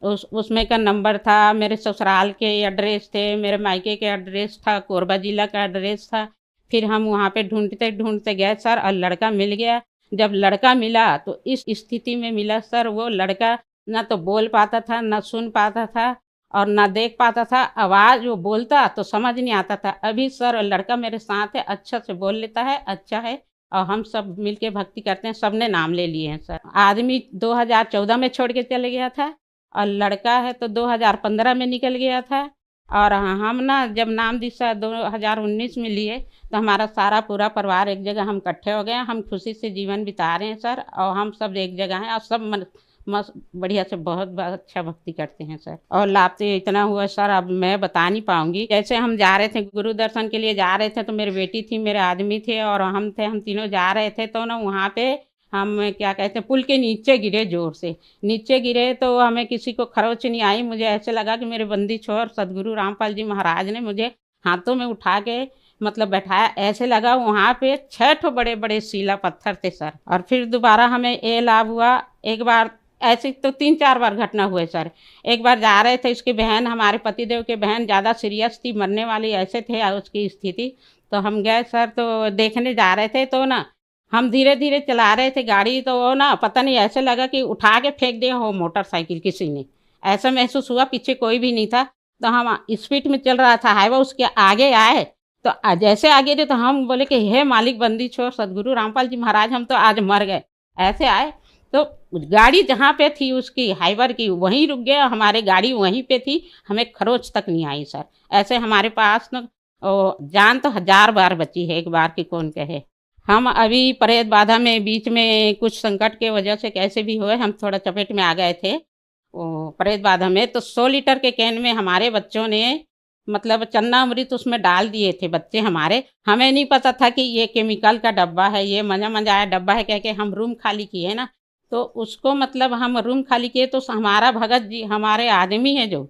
उसमें का नंबर था, मेरे ससुराल के एड्रेस थे, मेरे मायके के एड्रेस था, कोरबा जिला का एड्रेस था। फिर हम वहाँ पे ढूंढते गए सर, और लड़का मिल गया। जब लड़का मिला तो इस स्थिति में मिला सर, वो लड़का ना तो बोल पाता था, ना सुन पाता था, और ना देख पाता था। आवाज़ वो बोलता तो समझ नहीं आता था। अभी सर लड़का मेरे साथ है, अच्छा से बोल लेता है, अच्छा है, और हम सब मिलके भक्ति करते हैं। सबने नाम ले लिए हैं सर। आदमी 2014 में छोड़ के चले गया था, और लड़का है तो 2015 में निकल गया था। और हम ना जब नाम दीक्षा 2019 में लिए तो हमारा सारा पूरा परिवार एक जगह हम इकट्ठे हो गए। हम खुशी से जीवन बिता रहे हैं सर, और हम सब एक जगह हैं, और सब मस्त बढ़िया से बहुत अच्छा भक्ति करते हैं सर। और लाभ तो इतना हुआ सर, अब मैं बता नहीं पाऊंगी। जैसे हम जा रहे थे गुरु दर्शन के लिए जा रहे थे, तो मेरी बेटी थी, मेरे आदमी थे, और हम थे, हम तीनों जा रहे थे। तो ना वहाँ पे हम क्या कहते हैं, पुल के नीचे गिरे, जोर से नीचे गिरे। तो हमें किसी को खरोच नहीं आई। मुझे ऐसे लगा कि मेरे बंदी छोर सदगुरु रामपाल जी महाराज ने मुझे हाथों में उठा के मतलब बैठाया। ऐसे लगा वहाँ पे 6 बड़े बड़े सीला पत्थर थे सर। और फिर दोबारा हमें ये लाभ हुआ, एक बार ऐसे तो 3-4 बार घटना हुए सर। एक बार जा रहे थे, उसकी बहन, हमारे पतिदेव की बहन ज़्यादा सीरियस थी, मरने वाली ऐसे थे उसकी स्थिति। तो हम गए सर, तो देखने जा रहे थे। तो ना हम धीरे धीरे चला रहे थे गाड़ी, तो वो ना पता नहीं ऐसे लगा कि उठा के फेंक दिया हो मोटरसाइकिल किसी ने, ऐसा महसूस हुआ। पीछे कोई भी नहीं था, तो हम स्पीड में चल रहा था, हाईवे उसके आगे आए। तो जैसे आगे थे तो हम बोले कि हे मालिक बंदी छोड़ सदगुरु रामपाल जी महाराज, हम तो आज मर गए। ऐसे आए तो गाड़ी जहाँ पे थी उसकी हाईवर की, वहीं रुक गया, हमारी गाड़ी वहीं पे थी, हमें खरोच तक नहीं आई सर। ऐसे हमारे पास न जान तो 1000 बार बची है, एक बार की कौन कहे। हम अभी प्रेत बाधा में बीच में कुछ संकट के वजह से कैसे भी हुए, हम थोड़ा चपेट में आ गए थे वो प्रेत बाधा में। तो 100 लीटर के कैन में हमारे बच्चों ने मतलब चन्ना अमृत उसमें डाल दिए थे बच्चे हमारे। हमें नहीं पता था कि ये केमिकल का डब्बा है, ये मंजा आया डब्बा है कह के हम रूम खाली किए ना। तो उसको मतलब हम रूम खाली किए तो हमारा भगत जी हमारे आदमी है जो,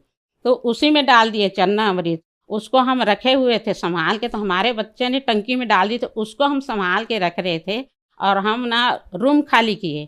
तो उसी में डाल दिए चन्ना अमृत। उसको हम रखे हुए थे संभाल के, तो हमारे बच्चे ने टंकी में डाल दी, तो उसको हम संभाल के रख रहे थे। और हम ना रूम खाली किए,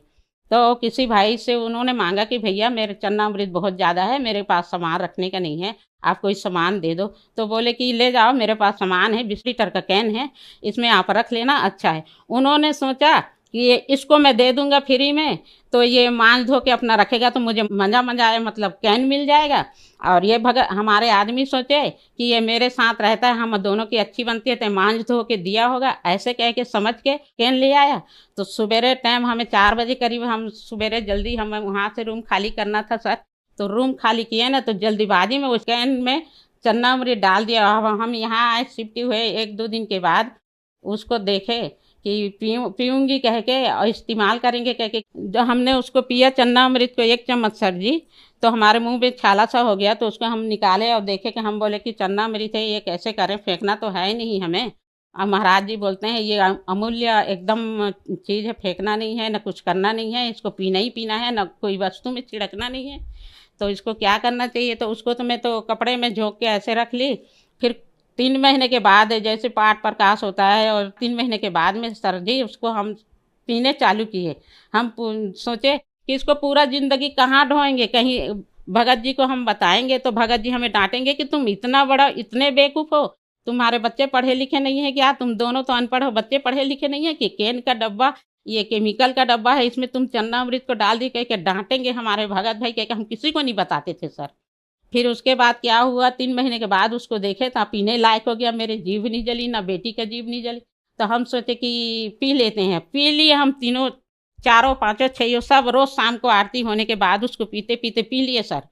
तो किसी भाई से उन्होंने मांगा कि भैया मेरे चन्नामृत बहुत ज़्यादा है, मेरे पास सामान रखने का नहीं है, आप कोई सामान दे दो। तो बोले कि ले जाओ, मेरे पास सामान है, 20 लीटर का कैन है, इसमें आप रख लेना, अच्छा है। उन्होंने सोचा कि इसको मैं दे दूंगा फ्री में, तो ये मांझ धो के अपना रखेगा तो मुझे मजा आए, मतलब कैन मिल जाएगा। और ये हमारे आदमी सोचे कि ये मेरे साथ रहता है, हम दोनों की अच्छी बनती है, तो मांझ धो के दिया होगा, ऐसे कह के समझ के कैन ले आया। तो सवेरे टाइम हमें 4 बजे करीब, हम सवेरे जल्दी हमें वहाँ से रूम खाली करना था सर, तो रूम खाली किए ना, तो जल्दीबाजी में उस कैन में चन्नामृत डाल दिया। अब हम यहाँ आए, शिफ्ट हुए 1-2 दिन के बाद, उसको देखे कि पीऊँगी कह के और इस्तेमाल करेंगे कह के, जो हमने उसको पिया चन्नामृत को 1 चम्मच सर जी, तो हमारे मुंह में छाला सा हो गया। तो उसको हम निकाले और देखे कि हम बोले कि चन्नामृत है, ये कैसे करें, फेंकना तो है ही नहीं हमें। अब महाराज जी बोलते हैं ये अमूल्य एकदम चीज़ है, फेंकना नहीं है, ना कुछ करना नहीं है, इसको पीना ही पीना है, ना कोई वस्तु में छिड़कना नहीं है। तो इसको क्या करना चाहिए? तो उसको तो मैं तो कपड़े में झोंक के ऐसे रख ली। फिर 3 महीने के बाद जैसे पाठ प्रकाश होता है, और 3 महीने के बाद में सर जी उसको हम पीने चालू किए। हम सोचे कि इसको पूरा ज़िंदगी कहाँ ढोएंगे, कहीं भगत जी को हम बताएंगे तो भगत जी हमें डांटेंगे कि तुम इतना बड़ा, इतने बेवकूफ़ हो, तुम्हारे बच्चे पढ़े लिखे नहीं है क्या, तुम दोनों तो अनपढ़ हो, बच्चे पढ़े लिखे नहीं है कि कैन का डब्बा, ये केमिकल का डब्बा है, इसमें तुम चन्नामृत को डाल दी कह के डांटेंगे हमारे भगत भाई, कह के हम किसी को नहीं बताते थे सर। फिर उसके बाद क्या हुआ, 3 महीने के बाद उसको देखे तो पीने लायक हो गया, मेरी जीभ नहीं जली, ना बेटी का जीभ नहीं जली। तो हम सोचे कि पी लेते हैं, पी लिए हम तीनों, 4, 5, 6 सब रोज़ शाम को आरती होने के बाद उसको पीते पीते पी लिए सर।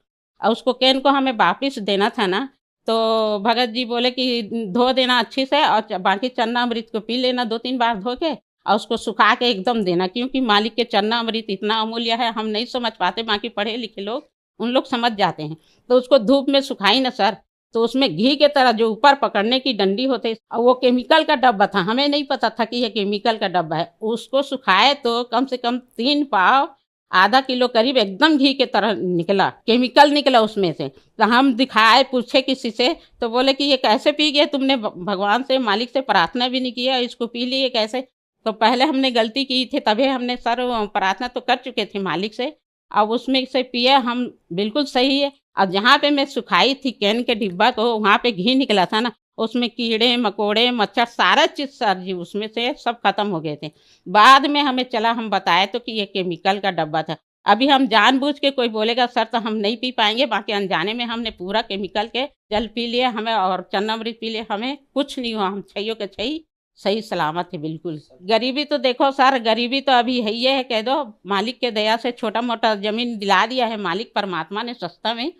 और उसको कैन को हमें वापस देना था ना, तो भगत जी बोले कि धो देना अच्छी से, और बाकी चन्नामृत को पी लेना 2-3 बार धो के, और उसको सुखा के एकदम देना, क्योंकि मालिक के चन्नामृत इतना अमूल्य है, हम नहीं समझ पाते, बाकी पढ़े लिखे लोग उन लोग समझ जाते हैं। तो उसको धूप में सुखाई ना सर, तो उसमें घी के तरह जो ऊपर पकड़ने की डंडी होती है, वो केमिकल का डब्बा था, हमें नहीं पता था कि ये केमिकल का डब्बा है। उसको सुखाए तो कम से कम 3 पाव, आधा किलो करीब एकदम घी के तरह निकला, केमिकल निकला उसमें से। तो हम दिखाए, पूछे किसी से, तो बोले कि ये कैसे पी गए, तुमने भगवान से, मालिक से प्रार्थना भी नहीं किया, इसको पी लिए कैसे? तो पहले हमने गलती की थी, तभी हमने सर प्रार्थना तो कर चुके थे मालिक से, अब उसमें से पिए हम, बिल्कुल सही है। और जहाँ पे मैं सुखाई थी कैन के डिब्बा को, वहाँ पे घी निकला था ना, उसमें कीड़े मकोड़े मच्छर सारा चीज़ सर जी उसमें से सब खत्म हो गए थे। बाद में हमें चला, हम बताए तो कि ये केमिकल का डब्बा था। अभी हम जानबूझ के कोई बोलेगा सर तो हम नहीं पी पाएंगे, बाकी अनजाने में हमने पूरा केमिकल के जल पी लिया हमें, और चन्नामृत पी लिया, हमें कुछ नहीं हुआ, हम 6 के 6 सही सलामत है बिल्कुल। गरीबी तो देखो सर, गरीबी तो अभी है ही है, कह दो मालिक के दया से छोटा मोटा ज़मीन दिला दिया है मालिक परमात्मा ने सस्ता में,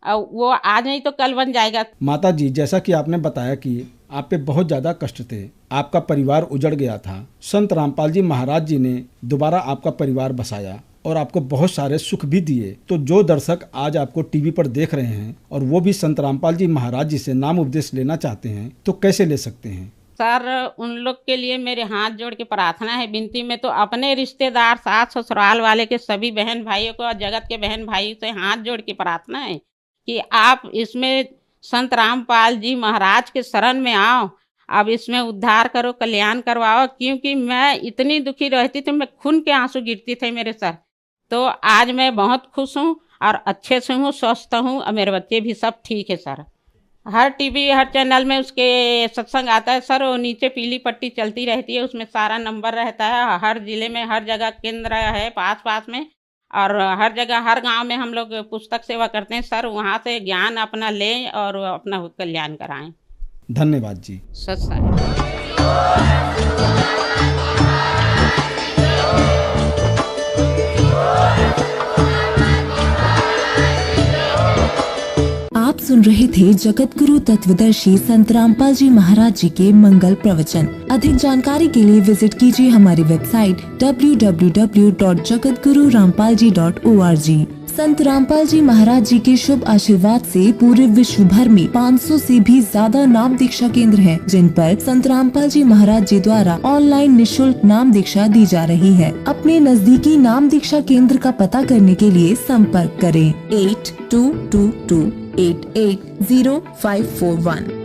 और वो आज नहीं तो कल बन जाएगा। माता जी, जैसा कि आपने बताया कि आप पे बहुत ज़्यादा कष्ट थे, आपका परिवार उजड़ गया था, संत रामपाल जी महाराज जी ने दोबारा आपका परिवार बसाया और आपको बहुत सारे सुख भी दिए। तो जो दर्शक आज आपको टीवी पर देख रहे हैं और वो भी संत रामपाल जी महाराज जी से नाम उपदेश लेना चाहते हैं, तो कैसे ले सकते हैं? सर उन लोग के लिए मेरे हाथ जोड़ के प्रार्थना है, विनती में तो अपने रिश्तेदार, सास ससुराल वाले के सभी बहन भाइयों को और जगत के बहन भाई से हाथ जोड़ के प्रार्थना है कि आप इसमें संत रामपाल जी महाराज के शरण में आओ, अब इसमें उद्धार करो, कल्याण करवाओ। क्योंकि मैं इतनी दुखी रहती थी, मैं खून के आंसू गिरती थे मेरे सर। तो आज मैं बहुत खुश हूँ और अच्छे से हूँ, स्वस्थ हूँ, और मेरे बच्चे भी सब ठीक है सर। हर टीवी हर चैनल में उसके सत्संग आता है सर, वो नीचे पीली पट्टी चलती रहती है, उसमें सारा नंबर रहता है। हर जिले में हर जगह केंद्र है पास में, और हर जगह हर गांव में हम लोग पुस्तक सेवा करते हैं सर, वहाँ से ज्ञान अपना लें और अपना कल्याण कराएं। धन्यवाद जी। सत्संग। आप सुन रहे थे जगत गुरु तत्वदर्शी संत रामपाल जी महाराज जी के मंगल प्रवचन। अधिक जानकारी के लिए विजिट कीजिए हमारी वेबसाइट www.jagatgururampalji.org। संत रामपाल जी महाराज जी के शुभ आशीर्वाद से पूरे विश्व भर में 500 से भी ज्यादा नाम दीक्षा केंद्र हैं, जिन पर संत रामपाल जी महाराज जी द्वारा ऑनलाइन निशुल्क नाम दीक्षा दी जा रही है। अपने नजदीकी नाम दीक्षा केंद्र का पता करने के लिए संपर्क करें 8222880541।